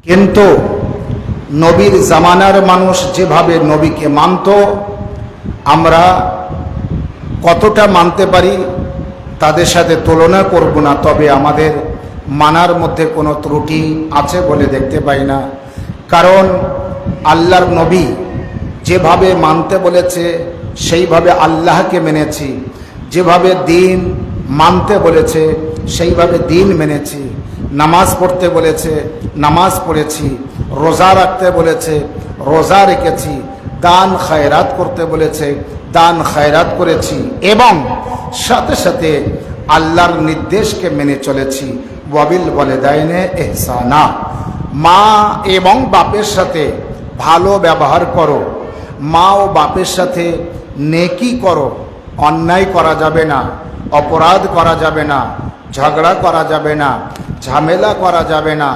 কিন্তু নবীর জামানার মানুষ যেভাবে নবীকে মানত, আমরা কতটা মানতে পারি তাদের সাথে তুলনা করব না। তবে আমাদের মানার মধ্যে কোনো ত্রুটি আছে বলে দেখতে পাই না। কারণ আল্লাহর নবী যেভাবে মানতে বলেছে সেইভাবে আল্লাহকে মেনেছি, যেভাবে দিন মানতে বলেছে সেইভাবে দিন মেনেছি, নামাজ পড়তে বলেছে নামাজ পড়েছি, রোজা রাখতে বলেছে রোজা রেখেছি, দান খায়রাত করতে বলেছে দান খায়রাত করেছি, এবং সাথে সাথে আল্লাহর নির্দেশকে মেনে চলেছি। ওয়াবিল ওয়ালিদাইনে ইহসানা, মা এবং বাপের সাথে ভালো ব্যবহার করো, মা ও বাপের সাথে নেকি করো, অন্যায় করা যাবে না, অপরাধ করা যাবে না, ঝগড়া করা যাবে না, ঝামেলা করা যাবে না,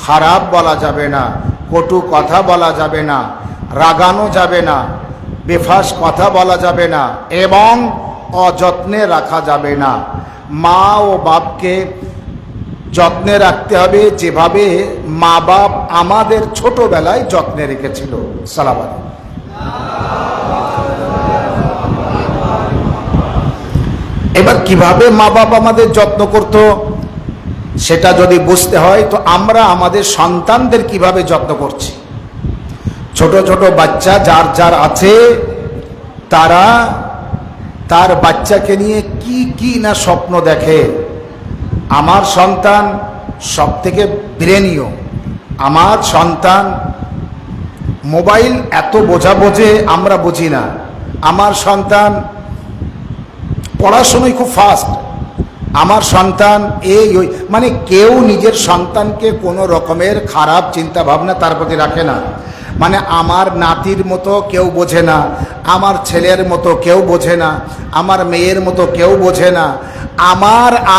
খারাপ বলা যাবে না, কটু কথা বলা যাবে না, রাগানো যাবে না, বেফাস কথা বলা যাবে না, এবং অযত্নে রাখা যাবে না। মা ও বাপকে যত্নে রাখতে হবে যেভাবে মা বাপ আমাদের ছোটবেলায় যত্নে রেখেছিল। সালাম। এবার কিভাবে মা বাপ আমাদের যত্ন করত সেটা যদি বুঝতে হয় তো আমরা আমাদের সন্তানদের কিভাবে যত্ন করছি। ছোট ছোট বাচ্চা যার যার আছে, তারা তার বাচ্চাকে নিয়ে কি কি না স্বপ্ন দেখে। আমার সন্তান সব থেকে ব্রেনীয়, আমার সন্তান মোবাইল এত বোঝে আমরা বুঝি না, আমার সন্তান পড়াশোনায় খুব ফাস্ট, আমার সন্তান এই ওই, মানে কেউ নিজের সন্তানকে কোনো রকমের খারাপ চিন্তা ভাবনা তার প্রতি রাখে না। মানে আমার নাতির মতো কেউ বোঝে না, আমার ছেলের মতো কেউ বোঝে না, আমার মেয়ের মতো কেউ বোঝে না,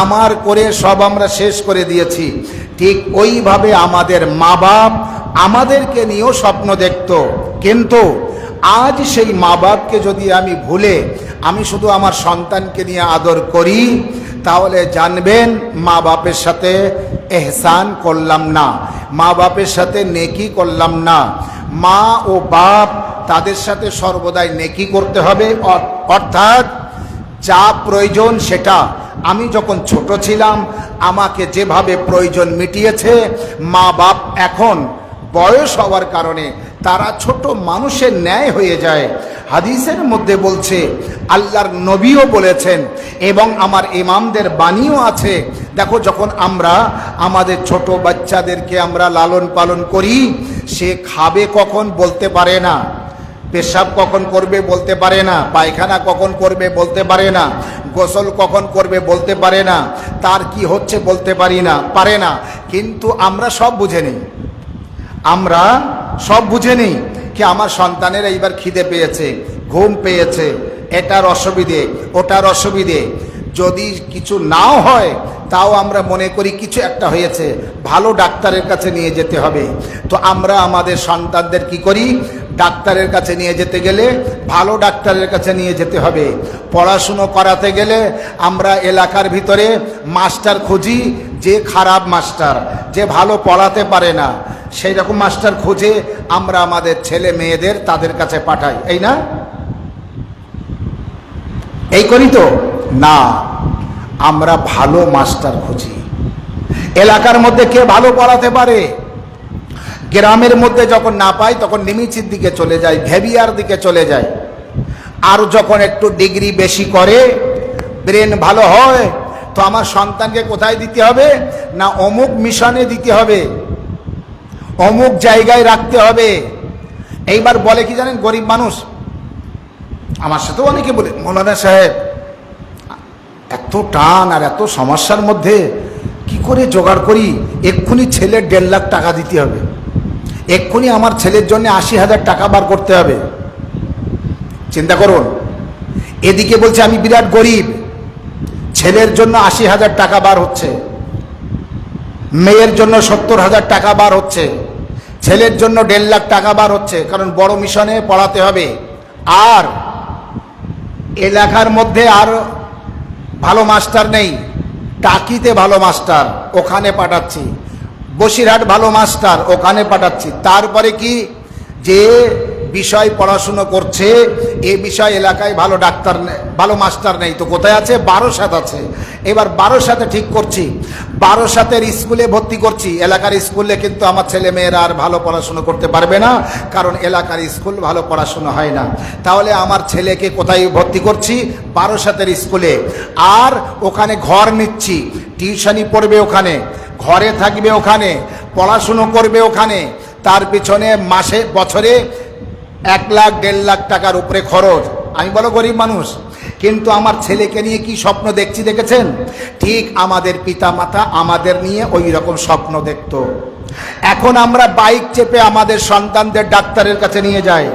আমার করে সব আমরা শেষ করে দিয়েছি। ঠিক ওইভাবে আমাদের মা বাপ আমাদেরকে নিয়েও স্বপ্ন দেখত। কিন্তু আজ সেই মা বাপকে যদি আমি ভুলে আমি শুধু আমার সন্তানকে নিয়ে আদর করি, তাহলে জানবেন মা বাপের সাথে এহসান করলাম না, মা বাপের সাথে নেকি করলাম না। মা ও বাপ তাদের সাথে সর্বদাই নেকি করতে হবে, অর্থাৎ যা প্রয়োজন সেটা। আমি যখন ছোট ছিলাম আমাকে যেভাবে প্রয়োজন মিটিয়েছে, মা বাপ এখন বয়স হওয়ার কারণে তারা ছোট মানুষের ন্যায় হয়ে যায়। হাদিসের মধ্যে বলছে, আল্লাহর নবীও বলেছেন এবং আমার ইমামদের বাণীও আছে। দেখো, যখন আমরা আমাদের ছোট বাচ্চাদেরকে আমরা লালন পালন করি, সে খাবে কখন বলতে পারে না, পেশাব কখন করবে বলতে পারে না, পায়খানা কখন করবে বলতে পারে না, গোসল কখন করবে বলতে পারে না, তার কি হচ্ছে বলতে পারে না। কিন্তু আমরা সব বুঝে নিই, আমরা সব বুঝে নিই কি আমার সন্তানের এইবার খিদে পেয়েছে, ঘুম পেয়েছে, এটার অসুবিধে ওটার অসুবিধে। যদি কিছু নাও হয় তাও আমরা মনে করি কিছু একটা হয়েছে, ভালো ডাক্তারের কাছে নিয়ে যেতে হবে। তো আমরা আমাদের সন্তানদের কি করি, ডাক্তারের কাছে নিয়ে যেতে গেলে ভালো ডাক্তারের কাছে নিয়ে যেতে হবে। পড়াশুনো করাতে গেলে আমরা এলাকার ভিতরে মাস্টার খুঁজি, যে খারাপ মাস্টার, যে ভালো পড়াতে পারে না, সেই রকম মাস্টার খুঁজে আমরা আমাদের ছেলে মেয়েদের তাদের কাছে পাঠাই। এই না, এই করি তো না, আমরা ভালো মাস্টার খুঁজি। এলাকার মধ্যে কে ভালো পড়াতে পারে, গ্রামের মধ্যে যখন না পাই তখন নিমিচির দিকে চলে যায়, ভেবিয়ার দিকে চলে যায়। আর যখন একটু ডিগ্রি বেশি করে, ব্রেন ভালো হয়, তো আমার সন্তানকে কোথায় দিতে হবে না, অমুক মিশনে দিতে হবে, অমুক জায়গায় রাখতে হবে। এইবার বলে কি জানেন, গরিব মানুষ, আমার সাথেও অনেকে বলে, মৌলানা সাহেব এত টান আর এত সমস্যার মধ্যে কি করে জোগাড় করি, এক্ষুনি ছেলের 1.5 লাখ টাকা দিতে হবে, এক্ষুনি আমার ছেলের জন্য 80,000 টাকা বার করতে হবে। চিন্তা করুন, এদিকে বলছে আমি বিরাট গরিব, ছেলের জন্য 80,000 টাকা বার হচ্ছে, মেয়ের জন্য 70,000 টাকা বার হচ্ছে, ছেলের জন্য 1.5 লাখ টাকা বার হচ্ছে, কারণ বড় মিশনে পড়াতে হবে। আর এলাকার মধ্যে আর ভালো মাস্টার নেই, টাকিতে ভালো মাস্টার, ওখানে পাঠাচ্ছি। বসিরহাট ভালো মাস্টার, ওখানে পাঠাচ্ছি। তারপরে কি, যে বিষয় পড়াশুনো করছে এ বিষয় এলাকায় ভালো ডাক্তার ভালো মাস্টার নেই, তো কোথায় আছে? বারাসাত আছে। এবার বারাসাতে ঠিক করছি, বারাসাতের স্কুলে ভর্তি করছি। এলাকার স্কুলে কিন্তু আমার ছেলে মেয়েরা আর ভালো পড়াশুনো করতে পারবে না, কারণ এলাকার স্কুল ভালো পড়াশুনো হয় না। তাহলে আমার ছেলেকে কোথায় ভর্তি করছি? বারাসাতের স্কুলে। আর ওখানে ঘর নিচ্ছি, টিউশনি পড়বে ওখানে, ঘরে থাকবে ওখানে, পড়াশুনো করবে ওখানে। তার পিছনে মাসে বছরে 1 লাখ 1.5 লাখ টাকার উপরে খরচ। আমি বলো গরিব মানুষ, কিন্তু আমার ছেলেকে নিয়ে কি স্বপ্ন দেখছি দেখেছেন? ঠিক আমাদের পিতামাতা আমাদের নিয়ে ওই রকম স্বপ্ন দেখত। এখন আমরা বাইক চেপে আমাদের সন্তানদের ডাক্তারের কাছে নিয়ে যাই,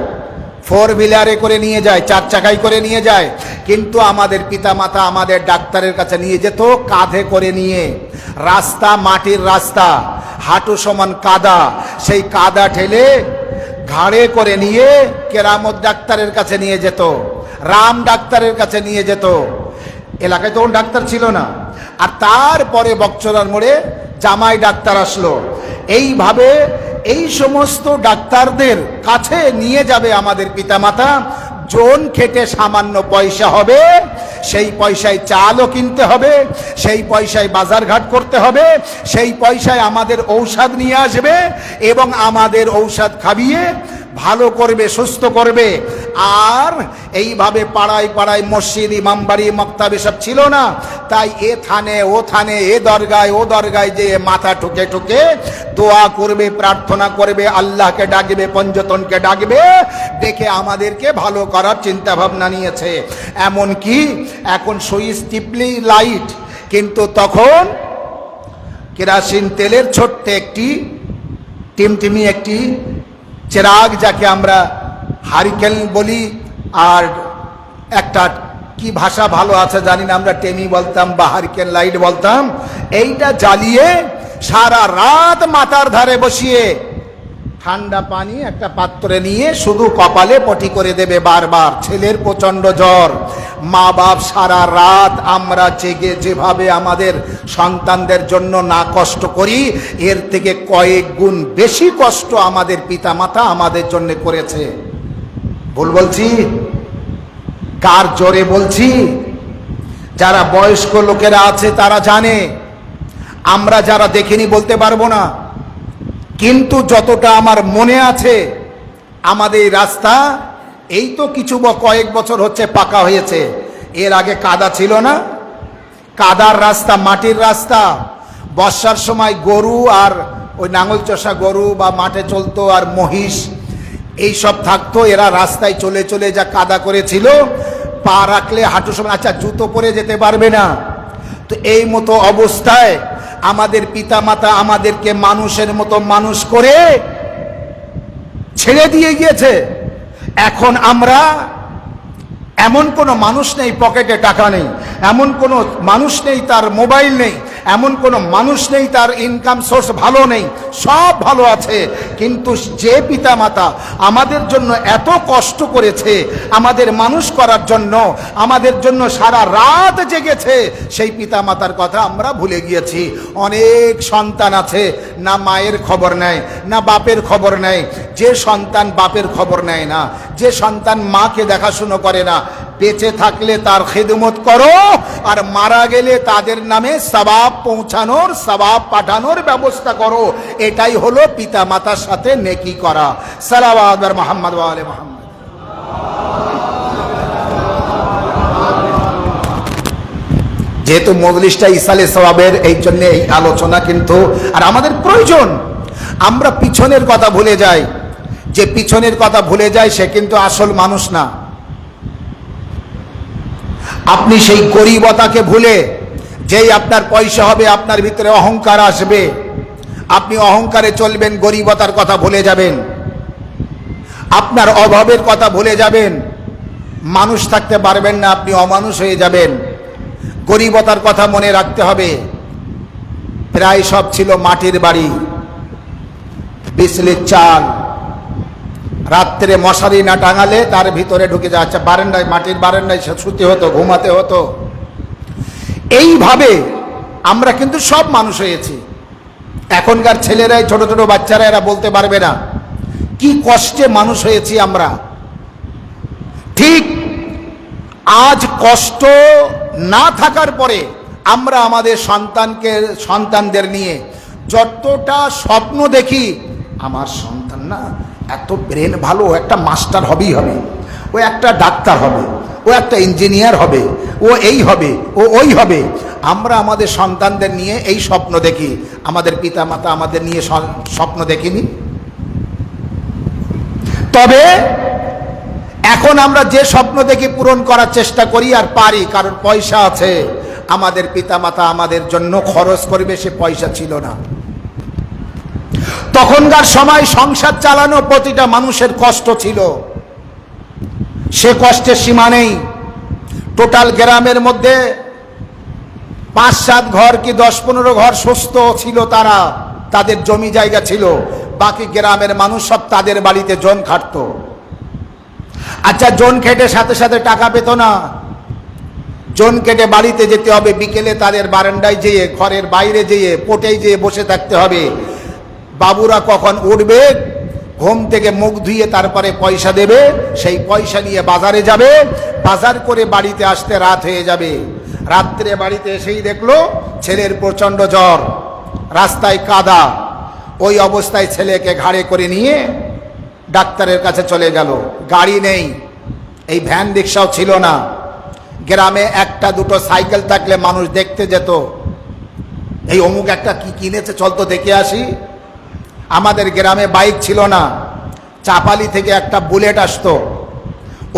4 হুইলারে করে নিয়ে যায়, 4 চাকায় করে নিয়ে যায়, কিন্তু আমাদের পিতামাতা আমাদের ডাক্তারের কাছে নিয়ে যেত কাঁধে করে নিয়ে। রাস্তা মাটির রাস্তা, হাঁটু সমান কাদা, সেই কাদা ঠেলে ঘাড়ে করে নিয়ে কেরামত ডাক্তারের কাছে নিয়ে যেত, রাম ডাক্তারের কাছে নিয়ে যেত। এলাকায় তখন ডাক্তার ছিল না। আর তারপরে বকচরার মোড়ে জামাই ডাক্তার আসলো। এইভাবে এই সমস্ত ডাক্তারদের কাছে নিয়ে যাবে আমাদের পিতামাতা। জন খেটে সামান্য পয়সা হবে, সেই পয়সায় চালও কিনতে হবে, সেই পয়সায় বাজারঘাট করতে হবে, সেই পয়সায় আমাদের ঔষধ নিয়ে আসবে এবং আমাদের ঔষধ খাবিয়ে ভালো করবে, সুস্থ করবে। আর এইভাবে পাড়ায় পাড়ায় মসজিদ, ইমামবাড়ি, মক্তব এসব ছিল না। তাই এ থানে ও থানে, এ দরগায় ও দরগায় যে মাথা ঠুকে ঠুকে দোয়া করবে, প্রার্থনা করবে, আল্লাহকে ডাকবে, পঞ্জতনকে ডাকবে, ডেকে আমাদেরকে ভালো করার চিন্তা ভাবনা নিয়েছে। এমন কি এখন সুইচ টিপলি লাইট, কিন্তু তখন কেরাসিন তেলের ছোট্ট একটি টিমটিমি একটি চেরাগ, যাকে আমরা হারিকেন বলি, আর একটা কি ভাষা ভালো আছে জানি না, আমরা টেমি বলতাম বা হারিকেন লাইট বলতাম। এইটা জ্বালিয়ে সারা রাত মাথার ধারে বসিয়ে ঠান্ডা পানি একটা পাত্রে নিয়ে শুধু কপালে পটি করে দেবে বারবার। ছেলের প্রচন্ড জ্বর, মা বাপ সারা রাত আমরা জেগে যেভাবে আমাদের সন্তানদের জন্য না কষ্ট করি, এর থেকে কয়েক গুণ বেশি কষ্ট আমাদের পিতামাতা আমাদের জন্য করেছে। ভুল বলছি? কার জোরে বলছি? যারা বয়স্ক লোকেরা আছে তারা জানে, আমরা যারা দেখিনি বলতে পারবো না। কিন্তু যতটা আমার মনে আছে, আমাদের এই রাস্তা এই তো কিছু কয়েক বছর হচ্ছে পাকা হয়েছে, এর আগে কাদা ছিল না। কাদার রাস্তা, মাটির রাস্তা। বর্ষার সময় গরু আর ওই নাঙল চষা গরু বা মাঠে চলতো, আর মহিষ এইসব থাকতো, এরা রাস্তায় চলে চলে যা কাদা করেছিল, পা রাখলে হাঁটু সমান, আচ্ছা জুতো পরে যেতে পারবে না। তো এই মতো অবস্থায় আমাদের পিতামাতা আমাদেরকে মানুষের মতো মানুষ করে ছেড়ে দিয়ে গিয়েছে। এখন আমরা, এমন কোনো মানুষ নেই পকেটে টাকা নেই, এমন কোনো মানুষ নেই তার মোবাইল নেই, এমন কোনো মানুষ নেই তার ইনকাম সোর্স ভালো নেই, সব ভালো আছে। কিন্তু যে পিতামাতা আমাদের জন্য এত কষ্ট করেছে, আমাদের মানুষ করার জন্য, আমাদের জন্য সারা রাত জেগেছে, সেই পিতামাতার কথা আমরা ভুলে গিয়েছি। অনেক সন্তান আছে না মায়ের খবর নেয়, না বাপের খবর নেয়। যে সন্তান বাপের খবর নেয় না, যে সন্তান মাকে দেখাশুনো করে না, বেঁচে থাকলে তার খেদমত করো, আর মারা গেলে তাদের নামে সওয়াব পৌঁছানোর, সওয়াব পাঠানোর ব্যবস্থা করো। এটাই হলো পিতা মাতার সাথে নেকি করা। সালাওয়াত বার মুহাম্মদ ওয়া আলে মুহাম্মদ। যেহেতু মজলিসটা ইসালে সওয়াবের, এই জন্য এই আলোচনা কিন্তু, আর আমাদের প্রয়োজন। আমরা পিছনের কথা ভুলে যাই, যে পিছনের কথা ভুলে যায় সে কিন্তু আসল মানুষ না। আপনি সেই গরিবতাকে ভুলে, যেই আপনার পয়সা হবে আপনার ভিতরে অহংকার আসবে, আপনি অহংকারে চলবেন, গরিবতার কথা ভুলে যাবেন, আপনার অভাবের কথা ভুলে যাবেন, মানুষ থাকতে পারবেন না, আপনি অমানুষ হয়ে যাবেন। গরিবতার কথা মনে রাখতে হবে। প্রায় সব ছিল মাটির বাড়ি, বিসলির চাল, রাত্রে মশারি না টাঙালে তার ভিতরে ঢুকে যাচ্ছে, বারান্দায়, মাটির বারান্দায় শুতে হতো, ঘুমাতে হতো। এইভাবে আমরা কিন্তু সব মানুষ হয়েছি। এখনকার ছেলেরাই, ছোট ছোট বাচ্চারা, এরা বলতে পারবে না কি কষ্টে মানুষ হয়েছি আমরা। ঠিক আজ কষ্ট না থাকার পরে আমরা আমাদের সন্তানদের নিয়ে যতটা স্বপ্ন দেখি, আমার সন্তান না এত ব্রেন ভালো, ও একটা মাস্টার হবেই হবে, ও একটা ডাক্তার হবে, ও একটা ইঞ্জিনিয়ার হবে, ও এই হবে, ও ওই হবে। আমরা আমাদের সন্তানদের নিয়ে এই স্বপ্ন দেখি, আমাদের পিতামাতা আমাদের নিয়ে স্বপ্ন দেখিনি। তবে এখন আমরা যে স্বপ্ন দেখি পূরণ করার চেষ্টা করি আর পারি, কারণ পয়সা আছে। আমাদের পিতামাতা আমাদের জন্য খরচ করবে, সে পয়সা ছিল না। তখনকার সময় সংসার চালানো প্রতিটা মানুষের কষ্ট ছিল, সে কষ্টের সীমা নেই। টোটাল গ্রামের মধ্যে 5-7 ঘর কি 10-15 ঘর সুস্থ ছিল, তারা, তাদের জমি জায়গা ছিল, বাকি গ্রামের মানুষ সব তাদের বাড়িতে জন খাটতো। আচ্ছা, জন খেটে সাথে সাথে টাকা পেত না, জন কেটে বাড়িতে যেতে হবে, বিকেলে তাদের বারান্দায় যেয়ে, ঘরের বাইরে যেয়ে, পোটেই যেয়ে বসে থাকতে হবে। বাবুরা কখন উঠবে, ঘুম থেকে মুখ ধুয়ে তারপরে পয়সা দেবে, সেই পয়সা নিয়ে বাজারে যাবে, বাজার করে বাড়িতে আসতে রাত হয়ে যাবে। রাত্রে বাড়িতে এসেই দেখলো ছেলের প্রচণ্ড জ্বর, রাস্তায় কাদা। ওই অবস্থায় ছেলেকে ঘাড়ে করে নিয়ে ডাক্তারের কাছে চলে গেল। গাড়ি নেই, এই ভ্যান রিক্সাও ছিল না। গ্রামে একটা দুটো সাইকেল থাকলে মানুষ দেখতে যেত, এই অমুক একটা কি কিনেছে, চল তো দেখে আসি। আমাদের গ্রামে বাইক ছিল না, চাপালি থেকে একটা বুলেট আসতো,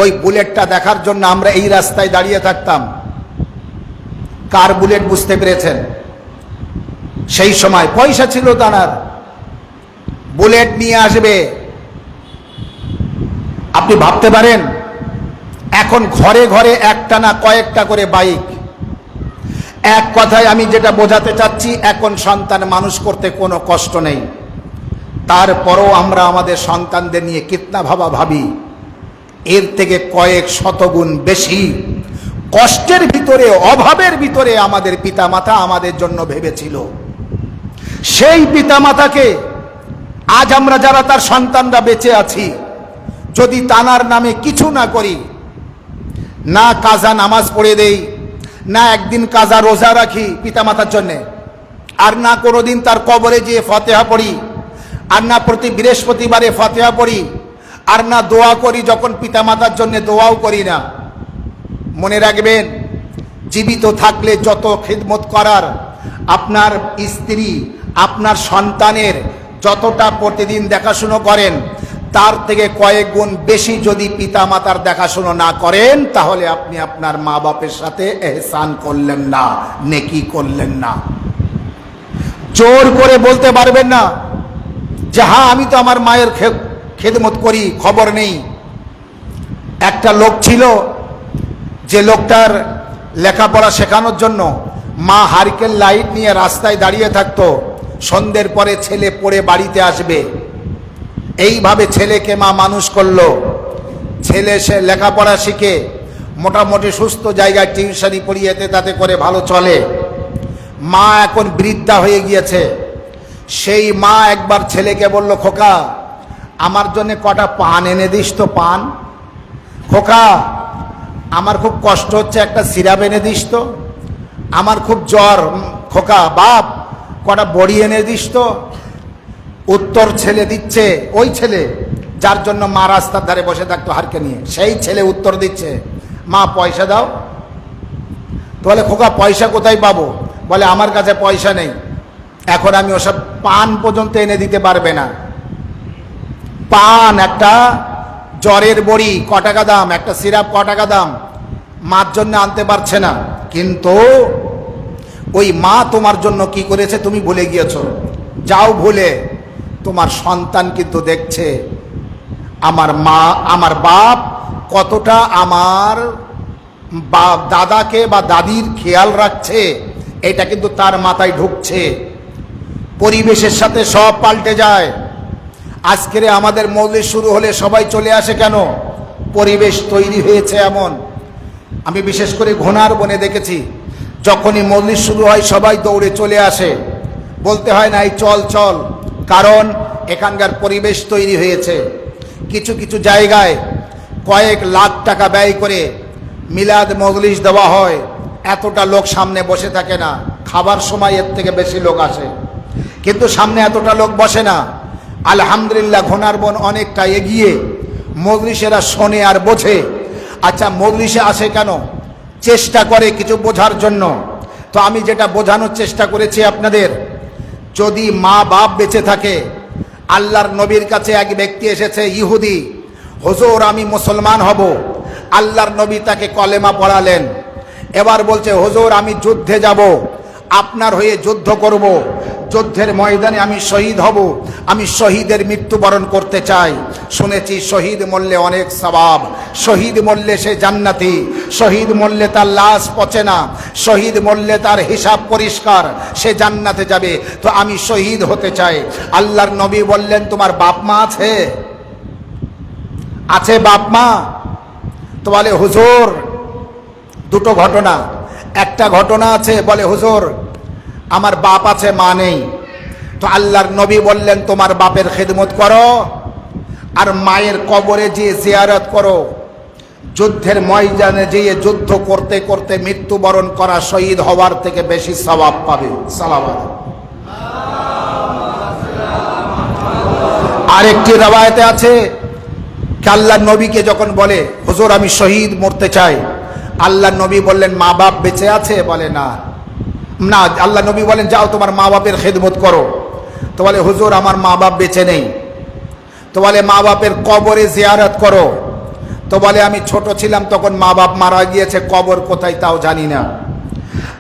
ওই বুলেটটা দেখার জন্য আমরা এই রাস্তায় দাঁড়িয়ে থাকতাম। কার বুলেট বুঝতে পেরেছেন? সেই সময় পয়সা ছিল তার, বুলেট নিয়ে আসবে। আপনি ভাবতে পারেন এখন ঘরে ঘরে একটা না কয়েকটা করে বাইক। এক কথায় আমি যেটা বোঝাতে চাচ্ছি, এখন সন্তান মানুষ করতে কোনো কষ্ট নেই। তারপরও আমরা আমাদের সন্তানদের নিয়ে কিতনা ভাবি, এর থেকে কয়েক শতগুণ বেশি কষ্টের ভিতরে, অভাবের ভিতরে আমাদের পিতামাতা আমাদের জন্য ভেবেছিল। সেই পিতামাতাকে আজ আমরা যারা তার সন্তানরা বেঁচে আছি, যদি তানার নামে কিছু না করি, না কাজা নামাজ পড়ে দেই, না একদিন কাজা রোজা রাখি পিতামাতার জন্যে, আর না কোনোদিন তার কবরে যেয়ে ফাতিহা পড়ি, আর না প্রতি বৃহস্পতিবারে ফাতিহা পড়ি, আর না দোয়া করি, যখন পিতামাতার জন্য দোয়াও করি না। মনে রাখবেন, জীবিত থাকলে যত খিদমত করার, আপনার স্ত্রী, আপনার সন্তানের যতটা প্রতিদিন দেখাশুনো করেন, তার থেকে কয়েক গুণ বেশি যদি পিতামাতার দেখাশুনো না করেন, তাহলে আপনি আপনার মা বাপের সাথে এহসান করলেন না, নেকি করলেন না। জোর করে বলতে পারবেন না যে হ্যাঁ আমি তো আমার মায়ের খেদমত করি, খবর নেই। একটা লোক ছিল, যে লোকটার লেখাপড়া শেখানোর জন্য মা হারিকেন লাইট নিয়ে রাস্তায় দাঁড়িয়ে থাকতো, সন্ধ্যের পরে ছেলে পড়ে বাড়িতে আসবে। এইভাবে ছেলেকে মা মানুষ করলো। ছেলে সে লেখাপড়া শিখে মোটামুটি সুস্থ জায়গায় টিউশনি পড়িয়েতে তাতে করে ভালো চলে। মা এখন বৃদ্ধা হয়ে গিয়েছে। সেই মা একবার ছেলেকে বলল, খোকা আমার জন্য কটা পান এনে দিস তো। পান? খোকা আমার খুব কষ্ট হচ্ছে, একটা সিরাপ এনে দিস তো। আমার খুব জ্বর। খোকা বাপ কটা বড়ি এনে দিস তো। উত্তর ছেলে দিচ্ছে, ওই ছেলে যার জন্য মা রাস্তার ধারে বসে থাকতো হারকে নিয়ে, সেই ছেলে উত্তর দিচ্ছে, মা পয়সা দাও। তো বলে, খোকা পয়সা কোথায় পাবো? বলে, আমার কাছে পয়সা নেই, এখন আমি ওসব পান পর্যন্ত এনে দিতে পারবে না। পান, একটা জ্বরের বড়ি ক টাকা দাম, একটা সিরাপ ক টাকা দাম, মার জন্য আনতে পারছে না। কিন্তু ওই মা তোমার জন্য কি করেছে তুমি ভুলে গিয়েছো। যাও ভুলে, তোমার সন্তান কিন্তু দেখছে আমার মা, আমার বাপ কতটা আমার দাদাকে বা দাদির খেয়াল রাখছে, এটা কিন্তু তার মাথায় ঢুকছে। পরিবেশের সাথে সব পাল্টে যায়। আজকের আমাদের মজলিস শুরু হলে সবাই চলে আসে কেন? পরিবেশ তৈরি হয়েছে এমন। আমি বিশেষ করে ঘোনার বনে দেখেছি, যখনই মজলিস শুরু হয় সবাই দৌড়ে চলে আসে। বলতে হয় না এই চল চল, কারণ এখানকার পরিবেশ তৈরি হয়েছে। কিছু কিছু জায়গায় কয়েক লাখ টাকা ব্যয় করে মিলাদ মজলিস দেওয়া হয়, এতটা লোক সামনে বসে থাকে না, খাবার সময় এর থেকে বেশি লোক আসে, কিন্তু সামনে এতটা লোক বসে না। আলহামদুলিল্লাহ ঘোনার বন অনেকটা এগিয়ে, মজলিসেরা শোনে আর বোঝে। আচ্ছা মজলিসে আসে কেন? চেষ্টা করে কিছু বোঝার জন্য। তো আমি যেটা বোঝানোর চেষ্টা করেছি আপনাদের, যদি মা বাপ বেঁচে থাকে, আল্লাহর নবীর কাছে এক ব্যক্তি এসেছে ইহুদি, হুজুর আমি মুসলমান হব। আল্লাহর নবী তাকে কলেমা পড়ালেন। এবার বলছে হুজুর আমি যুদ্ধে যাব, আপনার হয়ে যুদ্ধ করব, যুদ্ধের ময়দানে আমি শহীদ হব, আমি শহীদের মৃত্যুবরণ করতে চাই। শুনেছি শহীদ মরলে অনেক সওয়াব, শহীদ মরলে সে জান্নাতি, শহীদ মরলে তার লাশ পচে না, শহীদ মরলে তার হিসাব পরিষ্কার, সে জান্নাতে যাবে। তো আমি শহীদ হতে চাই। আল্লাহর নবী বললেন তোমার বাপ মা আছে? আছে বাপ মা? তো বলে হুজুর দুটো ঘটনা। একটা ঘটনা আছে, বলে হুজুর আমার বাপ আছে মা নেই। তো আল্লাহর নবী বললেন তোমার বাপের খেদমত করো আর মায়ের কবরে যেয়ে জিয়ারত করো। যুদ্ধের ময়দানে যেয়ে যুদ্ধ করতে করতে মৃত্যুবরণ করা শহীদ হওয়ার থেকে বেশি সওয়াব পাবে। সালাওয়াত। আরেকটি রওয়ায়েতে আছে আল্লাহর নবীকে যখন বলে হুজুর আমি শহীদ মরতে চাই, আল্লাহর নবী বললেন মা বাপ বেঁচে আছে? বলে না। না, আল্লাহ নবী বলেন যাও তোমার মা বাপের খেদমত করো। তো বলে হুজুর আমার মা বাপ বেঁচে নেই। তো বলে মা বাপের কবরে জিয়ারত করো। তো বলে আমি ছোট ছিলাম তখন মা বাপ মারা গিয়েছে, কবর কোথায় তাও জানি না।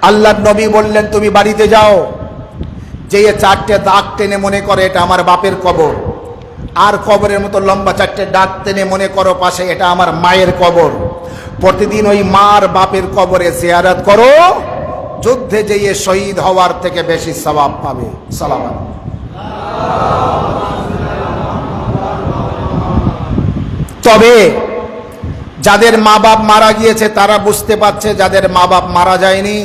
আল্লাহর নবী বললেন তুমি বাড়িতে যাও, যেয়ে চারটে দাগ টেনে মনে করে এটা আমার বাপের কবর, আর কবরের মতো লম্বা চারটে দাগ টেনে মনে করো পাশে এটা আমার মায়ের কবর। প্রতিদিন ওই মার বাপের কবরে জিয়ারত করো, যুদ্ধে যেয়ে শহীদ হওয়ার থেকে বেশি সওয়াব পাবে। সালাওয়াত। তবে যাদের মা বাপ মারা গিয়েছে তারা বুঝতে পারছে, যাদের মা বাপ মারা যায়নি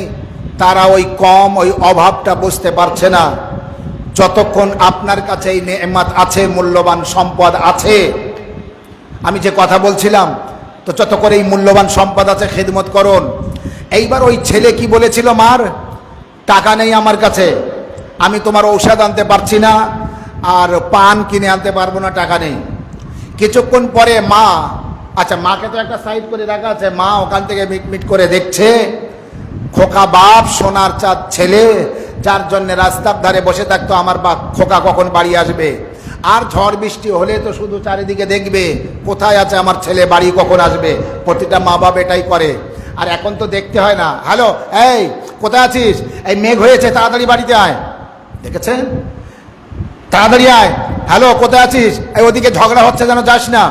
তারা ওই কম ওই অভাবটা বুঝতে পারছে না। যতক্ষণ আপনার কাছে এই নেয়ামত আছে, মূল্যবান সম্পদ আছে, আমি যে কথা বলছিলাম, তো যত করে এই মূল্যবান সম্পদ আছে খেদমত করুন। এইবার ওই ছেলে কি বলেছিল, মার টাকা নেই আমার কাছে, আমি তোমার ঔষধ আনতে পারছি না আর পান কিনে আনতে পারবো না, টাকা নেই। কিছুক্ষণ পরে মা, আচ্ছা মাকে তো একটা সাইড করে রাখা আছে, মা ওখান থেকে মিটমিট করে দেখছে খোকা বাপ সোনার চাঁদ ছেলে, যার জন্য রাস্তার ধারে বসে থাকতো আমার বাপ খোকা কখন বাড়ি আসবে। আর ঝড় বৃষ্টি হলে তো শুধু চারিদিকে দেখবে কোথায় আছে আমার ছেলে, বাড়ি কখন আসবে। প্রতিটা মা বাপ এটাই করে। আর এখন তো দেখতে হয় না, হ্যালো এই কোথায় আছিস, এই মেঘ হয়েছে তাড়াতাড়ি বাড়িতে আয়, দেখেছেন তাড়াতাড়ি আয়, হ্যালো কোথায় আছিস, এই ওদিকে ঝগড়া হচ্ছে যেন যাস না।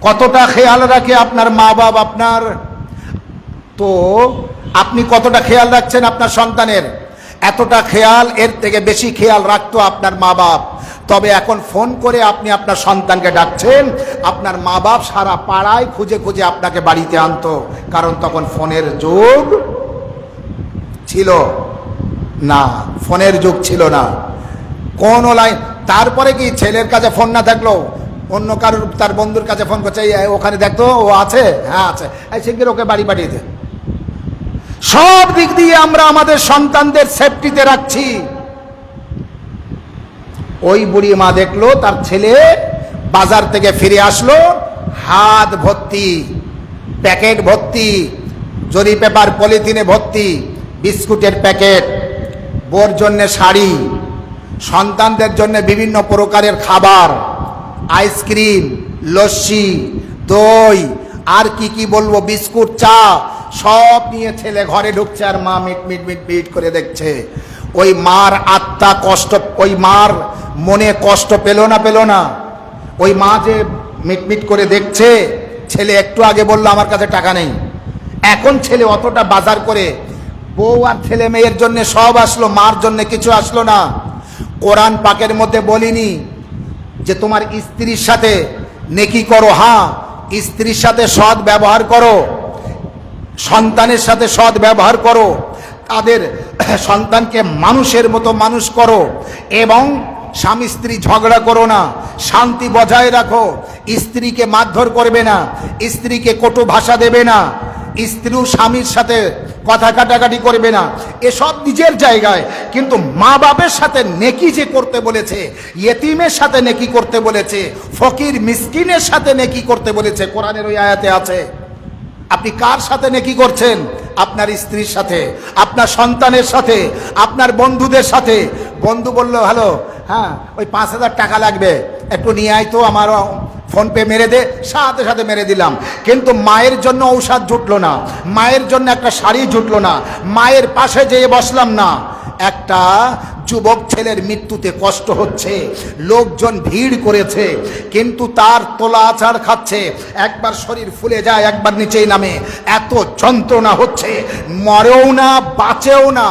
কতটা খেয়াল রাখে আপনার মা বাপ আপনার, তো আপনি কতটা খেয়াল রাখছেন আপনার সন্তানের? এতটা খেয়াল, এর থেকে বেশি খেয়াল রাখতো আপনার মা বাপ। তবে এখন ফোন করে আপনি আপনার সন্তানকে ডাকছেন, আপনার মা বাপ সারা পাড়ায় খুঁজে খুঁজে আপনাকে বাড়িতে আনতো, কারণ তখন ফোনের যুগ ছিল না, ফোনের যুগ ছিল না। কোন লাইন, তারপরে কি ছেলের কাছে ফোন না থাকলো অন্য কারোর তার বন্ধুর কাছে ফোন করছে, ওখানে দেখতো ও আছে, হ্যাঁ আছে, এই শিগগির ওকে বাড়ি পাঠিয়ে দে। সব দিক দিয়ে আমরা আমাদের সন্তানদের সেফটিতে রাখছি। ওই বুড়ি মা দেখলো তার ছেলে বাজার থেকে ফিরে আসলো, হাত ভর্তি প্যাকেট ভর্তি, জরি পেপার পলিথিনে ভর্তি বিস্কুটের প্যাকেট, বোর জন্য শাড়ি, সন্তানদের জন্য বিভিন্ন প্রকারের খাবার, আইসক্রিম, লস্যি, দই, আর কি কি বলবো, বিস্কুট, চা, সব নিয়ে ছেলে ঘরে ঢুকছে আর মা মিট মিট মিট মিট করে দেখছে। ওই মার আত্মা কষ্ট, ওই মার মনে কষ্ট পেল না? ওই মা যে মিটমিট করে দেখছে, ছেলে একটু আগে বললো আমার কাছে টাকা নেই, এখন ছেলে অতটা বাজার করে বউ আর ছেলে মেয়ের জন্য সব আসলো, মার জন্য কিছু আসলো না। কোরআন পাকের মধ্যে বলিনি যে তোমার স্ত্রীর সাথে নেকি করো, হ্যাঁ স্ত্রীর সাথে সৎ ব্যবহার করো, সন্তানের সাথে সৎ ব্যবহার করো, তাদের সন্তানকে মানুষের মতো মানুষ করো এবং স্বামী স্ত্রী ঝগড়া করো না, শান্তি বজায় রাখো, স্ত্রীকে মারধর করবে না, স্ত্রীকে কটু ভাষা দেবে না, স্ত্রীও স্বামীর সাথে কথা কাটাকাটি করবে না, এসব নিজের জায়গায়। কিন্তু মা বাপের সাথে নেকি যে করতে বলেছে, ইয়েতিমের সাথে নেকি করতে বলেছে, ফকির মিসকিনের সাথে নেকি করতে বলেছে, কোরআনের ওই আয়াতে আছে। আপনি কার সাথে নেকি করছেন? আপনার স্ত্রীর সাথে, আপনার সন্তানের সাথে, আপনার বন্ধুদের সাথে। বন্ধু বলল হ্যালো, হ্যাঁ ওই 5,000 টাকা লাগবে, একটু নিয়ে আয় তো, আমার ফোনপে মেরে দে, সাথে সাথে মেরে দিলাম। কিন্তু মায়ের জন্য ঔষধ জুটলো না, মায়ের জন্য একটা শাড়ি জুটলো না, মায়ের পাশে যেয়ে বসলাম না। একটা যুবক ছেলের মৃত্যুতে কষ্ট হচ্ছে, লোকজন ভিড় করেছে, কিন্তু তার তোলা আচার খাচ্ছে, একবার শরীর ফুলে যায়, একবার নিচেই নামে, এত যন্ত্রণা হচ্ছে, মরেও না বাঁচেও না।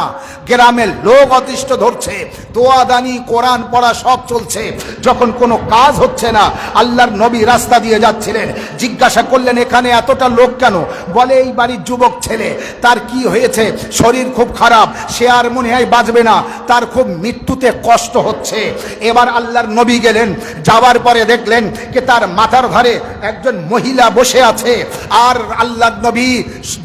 গ্রামের লোক অতিষ্ঠ ধরছে, দোয়াদানি কোরআন পড়া সব চলছে। যখন কোনো কাজ হচ্ছে না, আল্লাহর নবী রাস্তা দিয়ে যাচ্ছিলেন, জিজ্ঞাসা করলেন এখানে এতটা লোক কেন? বলে এই বাড়ির যুবক ছেলে, তার কি হয়েছে? শরীর খুব খারাপ, সে আর মনে হয় বাঁচবে না, তার খুব মৃত্যুতে কষ্ট হচ্ছে। এবার আল্লাহর নবী গেলেন, যাওয়ার পরে দেখলেন যে তার মাথার ধারে একজন মহিলা বসে আছে, আর আল্লাহর নবী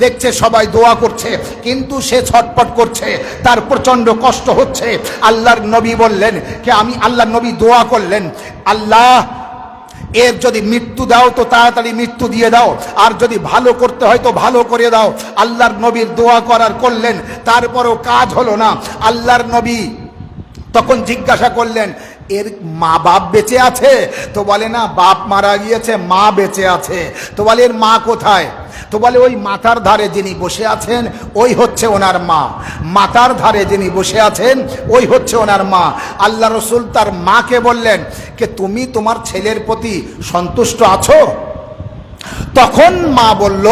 দেখছে সবাই দোয়া করছে, কিন্তু সে ছটপট করছে, তার প্রচন্ড কষ্ট হচ্ছে। আল্লাহর নবী বললেন যে আমি, আল্লাহর নবী দোয়া করলেন, আল্লাহ এর যদি মৃত্যু দাও তো তাড়াতাড়ি মৃত্যু দিয়ে দাও, আর যদি ভালো করতে হয় তো ভালো করে দাও। আল্লাহর নবীর দোয়া করার করলেন, তারপরেও কাজ হলো না। আল্লাহর নবী তখন জিজ্ঞাসা করলেন এর মা বাপ বেঁচে আছে? তো বলে না, বাপ মারা গিয়েছে, মা বেঁচে আছে। তো বলে এর মা কোথায়? তো বলে ওই মাথার ধারে যিনি বসে আছেন ওই হচ্ছে ওনার মা, মাথার ধারে যিনি বসে আছেন ওই হচ্ছে ওনার মা। আল্লাহ রসুল তার মাকে বললেন যে তুমি তোমার ছেলের প্রতি সন্তুষ্ট আছো? তখন মা বলল,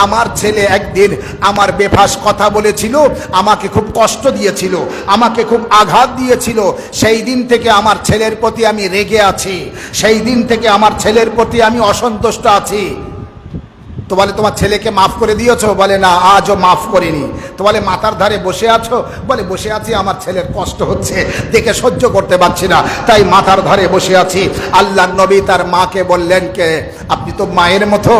আমার ছেলে একদিন আমার বেফাস কথা বলেছিল, আমাকে খুব কষ্ট দিয়েছিল, আমাকে খুব আঘাত দিয়েছিল, সেই দিন থেকে আমার ছেলের প্রতি আমি রেগে আছি, সেই দিন থেকে আমার ছেলের প্রতি আমি অসন্তুষ্ট আছি। তো বলে তোমার ছেলেকে মাফ করে দিয়েছো? বলে না, আজও মাফ করিনি। তো বলে মাথার ধারে বসে আছো? বলে বসে আছি, আমার ছেলের কষ্ট হচ্ছে, দেখে সহ্য করতে পারছি না, তাই মাথার ধারে বসে আছি। আল্লাহর নবী তার মাকে বললেন কে আপনি তো মায়ের মতো,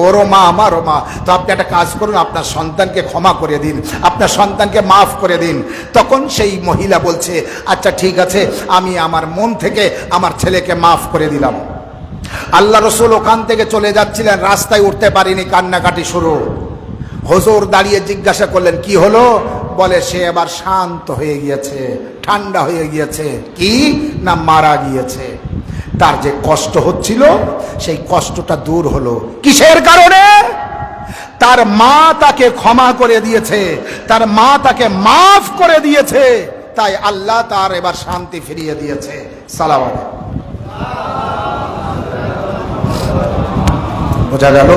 ওরও মা আমারও মা, তো আপনি একটা কাজ করুন, আপনার সন্তানকে ক্ষমা করে দিন, আপনার সন্তানকে মাফ করে দিন। তখন সেই মহিলা বলছে, আচ্ছা ঠিক আছে, আমি আমার মন থেকে আমার ছেলেকে মাফ করে দিলাম। আল্লাহ রসুল ওখান থেকে চলে যাচ্ছিলেন, রাস্তায় উঠতে পারিনি, কান্নাকাটি শুরু। হুজুর দাঁড়িয়ে জিজ্ঞাসা করলেন কি হলো? বলে সে এবার শান্ত হয়ে গিয়েছে, ঠান্ডা হয়ে গিয়েছে। কি না, মারা গিয়েছে। তার যে কষ্ট হচ্ছিল সেই কষ্টটা দূর হলো। কিসের কারণে? তার মা তাকে ক্ষমা করে দিয়েছে, তার মা তাকে মাফ করে দিয়েছে, তাই আল্লাহ তার এবার শান্তি ফিরিয়ে দিয়েছে। সালাম আলাইকুম। বোঝা গেল?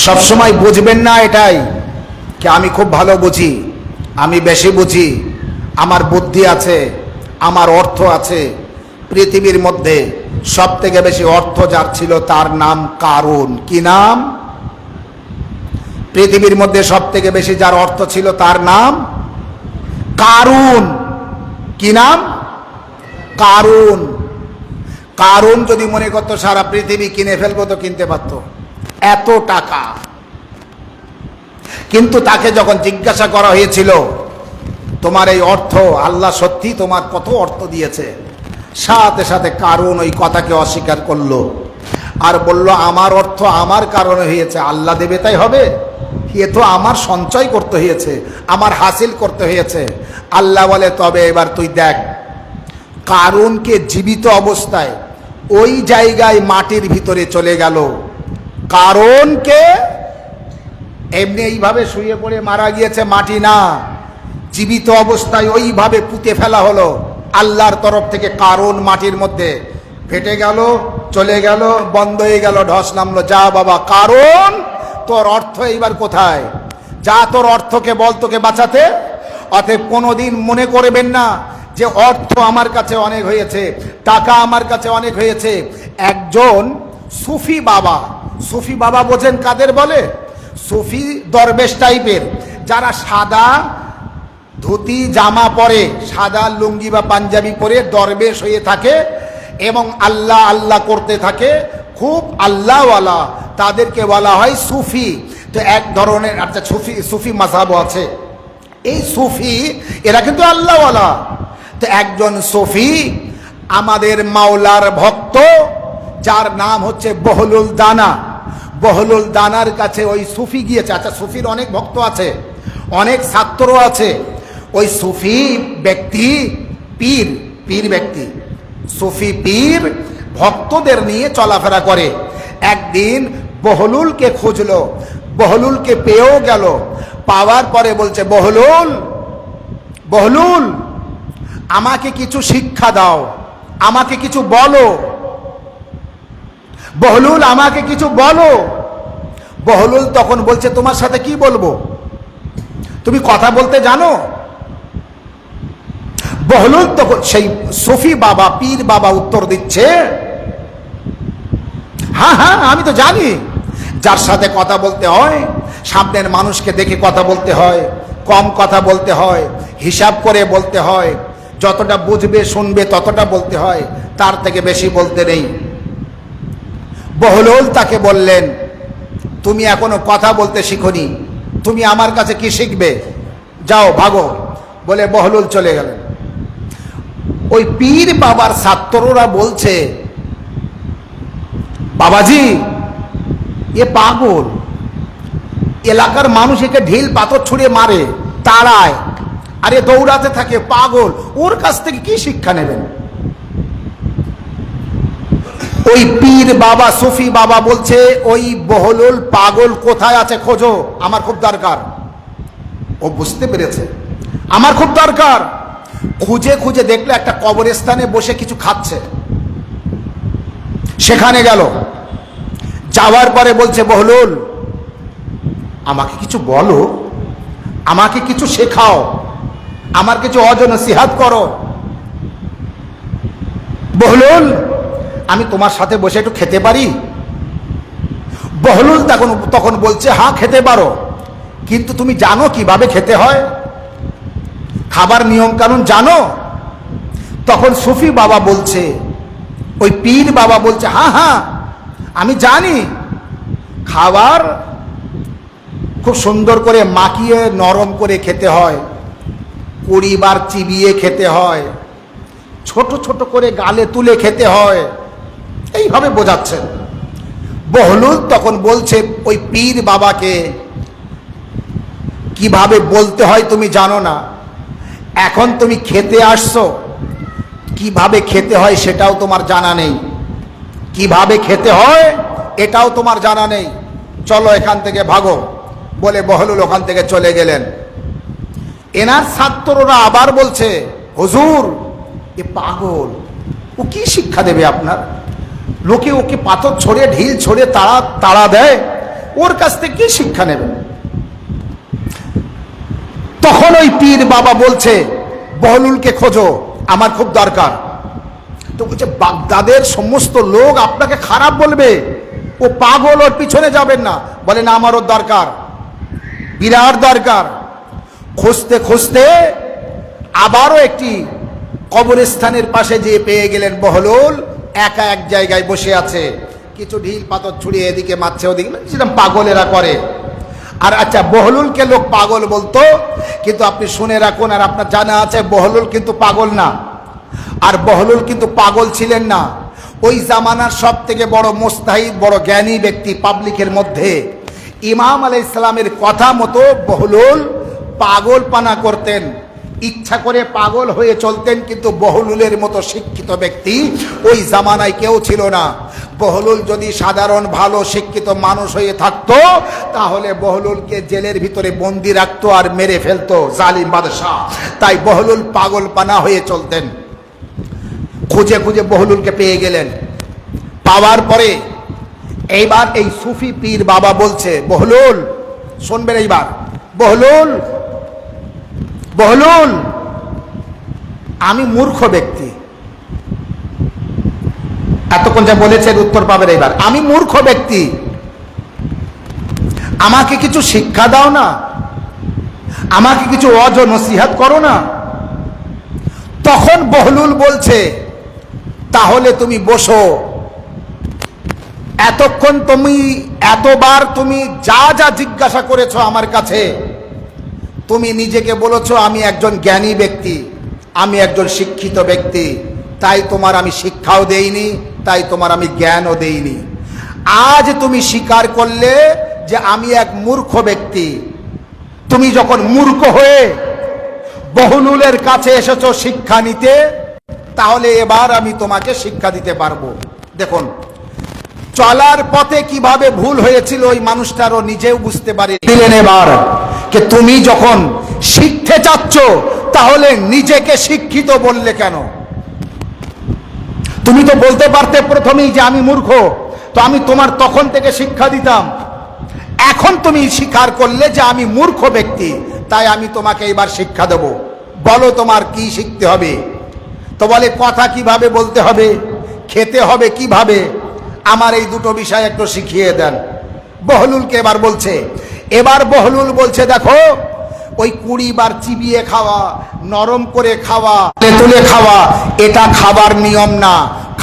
সবসময় বুঝবেন না এটাই কি আমি খুব ভালো বুঝি, আমি বেশি বুঝি, আমার বুদ্ধি আছে, আমার অর্থ আছে। পৃথিবীর মধ্যে সব থেকে বেশি অর্থ যার ছিল তার নাম কারুন। কি নাম? পৃথিবীর মধ্যে সব থেকে বেশি যার অর্থ ছিল তার নাম কারুন। কি নাম? কারুন। কারুন যদি মনে করতো সারা পৃথিবী কিনে ফেলবো তো কিনতে পারত, এত টাকা। কিন্তু তাকে যখন জিজ্ঞাসা করা হয়েছিল তোমার এই অর্থ, আল্লাহ সত্যি তোমার কত অর্থ দিয়েছে, সাথে সাথে কারুন ওই কথাকে অস্বীকার করলো আর বলল আমার অর্থ আমার কারণে হয়েছে, আল্লাহ দেবে তাই হবে? এ তো আমার সঞ্চয় করতে হয়েছে, আমার হাসিল করতে হয়েছে। আল্লাহ বলে তবে এবার তুই দেখ, কারুনকে জীবিত অবস্থায় ওই জায়গায় মাটির ভিতরে চলে গেল। কারুনকে এমনি এইভাবে শুয়ে পড়ে মারা গিয়েছে, মাটি না, জীবিত অবস্থায় ওইভাবে পুঁতে ফেলা হলো আল্লাহর তরফ থেকে। কারুন মাটির মধ্যে ফেটে গেল, চলে গেল, বন্ধ হয়ে গেল, ধস নামলো। যা বাবা কারুন, তোর অর্থ এইবার কোথায়? যা তোর অর্থকে বল তোকে বাঁচাতে। অতএব কোনোদিন মনে করবেন না যে অর্থ আমার কাছে অনেক হয়েছে, টাকা আমার কাছে অনেক হয়েছে। একজন সুফি বাবা, সুফি বাবা বোঝেন কাদের বলে? সুফি দরবেশ টাইপের, যারা সাদা ধুতি জামা পরে, সাদা লুঙ্গি বা পাঞ্জাবি পরে দরবেশ হয়ে থাকে এবং আল্লাহ আল্লাহ করতে থাকে, খুব আল্লাহওয়ালা, তাদেরকে বলা হয় সুফি। তো এক ধরনের আচ্ছা সুফি মাযহাবও আছে। এই সুফি এরা কিন্তু আল্লাহওয়ালা। তো একজন সুফি আমাদের মাওলার ভক্ত, যার নাম হচ্ছে বহলুল দানা। বহলুল দানার কাছে ওই সুফি গিয়েছে। আচ্ছা, সুফির অনেক ভক্ত আছে, অনেক ছাত্র আছে। ওই সুফি ব্যক্তি পীর ব্যক্তি, সুফি পীর ভক্তদের নিয়ে চলাফেরা করে। একদিন বহলুলকে খুঁজলো, বহলুলকে পেয়েও গেল। পাওয়ার পরে বলছে, বহলুল আমাকে কিছু শিক্ষা দাও, আমাকে কিছু বলো, বহলুল আমাকে কিছু বলো। বহলুল তখন বলছে, তোমার সাথে কি বলবো, তুমি কথা বলতে জানো? বহলুল তখন সেই সুফি বাবা, পীর বাবা উত্তর দিচ্ছে, হ্যাঁ হ্যাঁ আমি তো জানি, যার সাথে কথা বলতে হয় সামনের মানুষকে দেখে কথা বলতে হয়, কম কথা বলতে হয়, হিসাব করে বলতে হয়, যতটা বুঝবে শুনবে ততটা বলতে হয়, তার থেকে বেশি বলতে নেই। বহলুল তাকে বললেন, তুমি এখনো কথা বলতে শিখোনি, তুমি আমার কাছে কি শিখবে, যাও ভাগো, বলে বহলুল চলে গেলেন। ওই পীর বাবার ছাত্ররা বলছে, বাবাজি এ পাগল, এলাকার মানুষ একে ঢিল পাথর ছুঁড়ে মারে, তাড়ায়, আরে দৌড়াতে থাকে, পাগল, ওর কাছ থেকে কি শিক্ষা নেবেন? ওই পীর বাবা, সুফি বাবা বলছে, ওই বহলুল পাগল কোথায় আছে খোঁজো, আমার খুব দরকার। ও বুঝতে পেরেছে আমার খুব দরকার। খুঁজে খুঁজে দেখলে একটা কবরস্থানে বসে কিছু খাচ্ছে, সেখানে গেল। যাওয়ার পরে বলছে, বহলুল আমাকে কিছু বলো, আমাকে কিছু শেখাও, আমার কিছু নসিহত করো। বহলুল আমি তোমার সাথে বসে একটু খেতে পারি? বহলুল তখন বলছে, হ্যাঁ খেতে পারো, কিন্তু তুমি জানো কিভাবে খেতে হয়, খাবার নিয়ম কানুন জানো? তখন সুফি বাবা বলছে, ওই পীর বাবা বলছে, হ্যাঁ হ্যাঁ আমি জানি, খাবার খুব সুন্দর করে মাখিয়ে নরম করে খেতে হয়, 20 বার চিবিয়ে খেতে হয়, ছোট ছোট করে গালে তুলে খেতে হয়, এইভাবে বোঝাচ্ছেন। বহলুল তখন বলছে ওই পীর বাবাকে, কিভাবে বলতে হয় তুমি জানো না, এখন তুমি খেতে আসছো, কিভাবে খেতে হয় সেটাও তোমার জানা নেই, কিভাবে খেতে হয় এটাও তোমার জানা নেই, চলো এখান থেকে ভাগো, বলে বহলুল ওখান থেকে চলে গেলেন। এনার ছাত্ররা আবার বলছে, হুজুর এ পাগল, ও কি শিক্ষা দেবে আপনার, লোকে ওকে পাথর ছড়ে ঢিল ছড়ে তাড়া দেয়, ওর কাছ থেকে কি শিক্ষা নেবেন? তখন ওই পীর বাবা বলছে, বহলুলকে খোঁজো, আমার খুব দরকার। তো বলছে, বাগদাদের সমস্ত লোক আপনাকে খারাপ বলবে, ও পাগল, ওর পিছনে যাবেন না। বলে না, আমার ওর দরকার, বিরাট দরকার। খুঁজতে খুঁজতে আবারও একটি কবরস্থানের পাশে যেয়ে পেয়ে গেলেন বহলুল একা এক জায়গায় বসে আছে, কিছু ঢিল পাথর ছুড়িয়ে এদিকে মারছে ওদিকে, যেরকম পাগলেরা করে। আর আচ্ছা, বহলুলকে লোক পাগল বলতো, কিন্তু আপনি শুনে রাখুন, আর আপনার জানা আছে বহলুল কিন্তু পাগল না। আর বহলুল কিন্তু পাগল ছিলেন না। ওই জামানার সব থেকে বড় মুস্তাহিদ, বড় জ্ঞানী ব্যক্তি পাবলিকের মধ্যে ইমাম আলাইহিস সালামের কথা মতো বহলুল পাগলপানা করতেন, ইচ্ছা করে পাগল হয়ে চলতেন, কিন্তু বহলুলের মতো শিক্ষিত ব্যক্তি ওই জামানায় কেউ ছিল না। বহলুল যদি সাধারণ ভালো শিক্ষিত মানুষ হয়ে থাকতো, তাহলে বহলুলকে জেলের ভিতরে বন্দি রাখতো আর মেরে ফেলতো জালিম বাদশাহ। তাই বহলুল পাগলপানা হয়ে চলতেন। খুঁজে খুঁজে বহলুলকে পেয়ে গেলেন। পাওয়ার পরে এইবার এই সুফি পীর বাবা বলছে, বহলুল শুনবেন এইবার, বহলুল বহলুল আমি মূর্খ ব্যক্তি, এতক্ষণ যা বলেছেন উত্তর পাবেন এইবার, আমি মূর্খ ব্যক্তি, আমাকে কিছু শিক্ষা দাও না। আমাকে কিছু ওয়াজ ও নসিহত করো না। তখন বহলুল বলছে, তাহলে তুমি বসো, এতক্ষণ তুমি এতবার তুমি যা যা জিজ্ঞাসা করেছো আমার কাছে, তুমি নিজেকে বলেছো আমি একজন জ্ঞানী ব্যক্তি, আমি একজন শিক্ষিত ব্যক্তি, তাই তোমার আমি শিক্ষাও দেইনি, তাই তোমার আমি জ্ঞানও দেইনি। আজ তুমি স্বীকার করলে যে আমি এক মূর্খ ব্যক্তি। তুমি যখন মূর্খ হয়ে বহলুলের কাছে এসেছো শিক্ষা নিতে, তাহলে এবার আমি তোমাকে শিক্ষা দিতে পারবো। দেখুন, চলার পথে কিভাবে ভুল হয়েছিল ওই মানুষটারও নিজেও বুঝতে পারলেন এবার, যে তুমি যখন শিখতে চাচ্ছ তাহলে নিজেকে শিক্ষিত বললে কেন? তুমি তো বলতে পারতে প্রথমেই যে আমি মূর্খ, তো আমি তোমার তখন থেকে শিক্ষা দিতাম। এখন তুমি স্বীকার করলে যে আমি মূর্খ ব্যক্তি, তাই আমি তোমাকে এবার শিক্ষা দেব। বলো তোমার কি শিখতে হবে? তো বলে কথা কিভাবে বলতে হবে, খেতে হবে কিভাবে, আমার এই দুটো বিষয় একটু শিখিয়ে দেন। বহলুলকে এবার বলছে, বহলুল বলছে দেখো, ওই 20 বার চিবিয়ে খাওয়া, নরম করে খাওয়া, তুলে খাওয়া, এটা খাবার নিয়ম না।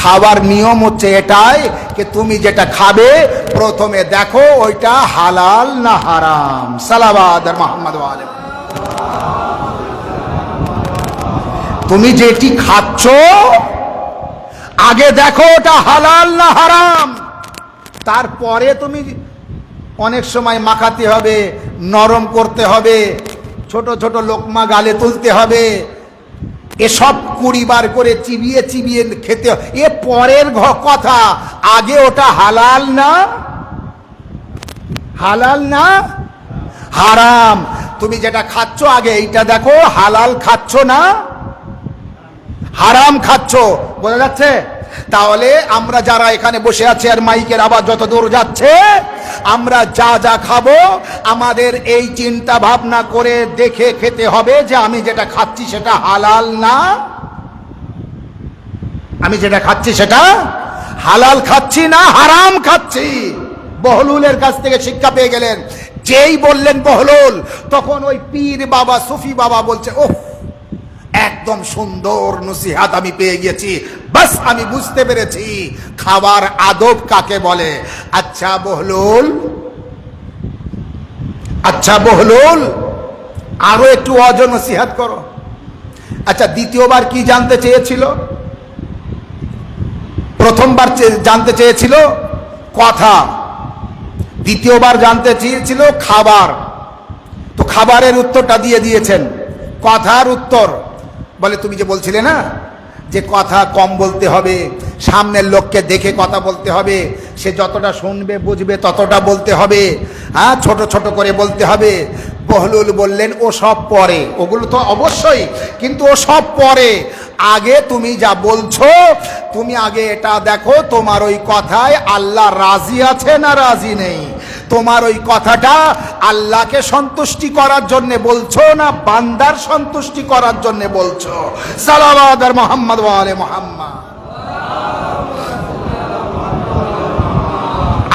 খাবার নিয়ম হচ্ছে এটাই যে তুমি যেটা খাবে প্রথমে দেখো ওইটা হালাল না হারাম। সালাওয়াত মুহাম্মদ ওয়া আলাইহি। তুমি যেটি খাচ্ছ আগে দেখো ওটা হালাল না হারাম, তারপরে তুমি অনেক সময় মাখাতে হবে, নরম করতে হবে, ছোট ছোট লোকমা গালে তুলতে হবে, এসব 20 বার করে চিবিয়ে চিবিয়ে খেতে, এ পরের কথা। আগে ওটা হালাল না হারাম। তুমি যেটা খাচ্ছ আগে এইটা দেখো হালাল খাচ্ছ না হারাম খাচ্ছ। বোঝা যাচ্ছে? তাহলে আমরা যারা এখানে বসে আছি আর মাইকের আওয়াজ যত দূর যাচ্ছে, আমরা যা যা খাবো আমাদের এই চিন্তা ভাবনা করে দেখে খেতে হবে যে আমি যেটা খাচ্ছি সেটা হালাল না, আমি যেটা খাচ্ছি সেটা হালাল খাচ্ছি না হারাম খাচ্ছি। বহলুলের কাছ থেকে শিক্ষা পেয়ে গেলেন। যেই বললেন বহলুল, তখন ওই পীর বাবা সুফি বাবা বলছে, ওহ একদম সুন্দর নসিহত আমি পেয়ে গেছি, বাস আমি বুঝতে পেরেছি খাবার আদব কাকে বলে। আচ্ছা বহলুল আরো একটু ওয়াজ নসিহত করো। আচ্ছা, দ্বিতীয়বার কি জানতে চেয়েছিল? প্রথমবার জানতে চেয়েছিল কথা, দ্বিতীয়বার জানতে চেয়েছিল খাবার। তো খাবারের উত্তরটা দিয়ে দিয়েছেন। কথার উত্তর বলে, তুমি যে বলছিলে না যে কথা কম বলতে হবে, সামনের লোককে দেখে কথা বলতে হবে, সে যতটা শুনবে বুঝবে ততটা বলতে হবে, হ্যাঁ ছোট ছোট করে বলতে হবে। বহলুল বললেন ও সব পরে, ওগুলো তো অবশ্যই, কিন্তু ও সব পরে। আগে তুমি যা বলছো, তুমি আগে এটা দেখো তোমার ওই কথায় আল্লাহ রাজি আছে না রাজি নেই। তোমার ওই কথাটা আল্লাহকে সন্তুষ্টি করার জন্য বলছো না বান্দার সন্তুষ্টি করার জন্য বলছো। সালাওয়াত মুহাম্মদ ওয়া আলে মুহাম্মদ।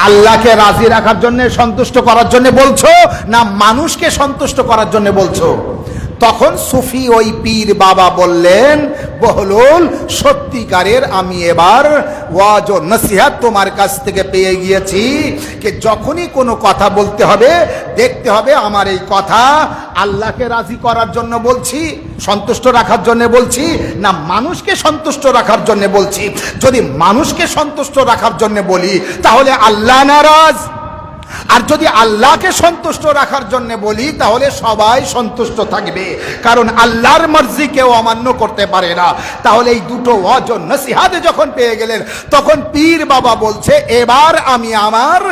আল্লাহকে রাজি রাখার জন্য সন্তুষ্ট করার জন্য বলছো না মানুষকে সন্তুষ্ট করার জন্য বলছো? তখন সুফি ওই পীর বাবা বললেন, বহলুল সত্যিকারের আমি এবার ওয়াজ ও নসিহত তোমার কাছ থেকে পেয়ে গিয়েছি যে যখনই কোনো কথা বলতে হবে দেখতে হবে আমার এই কথা আল্লাহকে রাজি করার জন্য বলছি, সন্তুষ্ট রাখার জন্য বলছি, না মানুষকে সন্তুষ্ট রাখার জন্য বলছি। যদি মানুষকে সন্তুষ্ট রাখার জন্য বলি তাহলে আল্লাহ নারাজ, আর যদি আল্লাহকে সন্তুষ্ট রাখার জন্য বলি তাহলে সবাই সন্তুষ্ট থাকবে, কারণ আল্লাহর মর্জি কেউ অমান্য করতে পারে না। তাহলে এই দুটো ওয়াজ ও নসিহত যখন পেয়ে গেলেন, তখন পীর বাবা বলছে এবার আমি আমার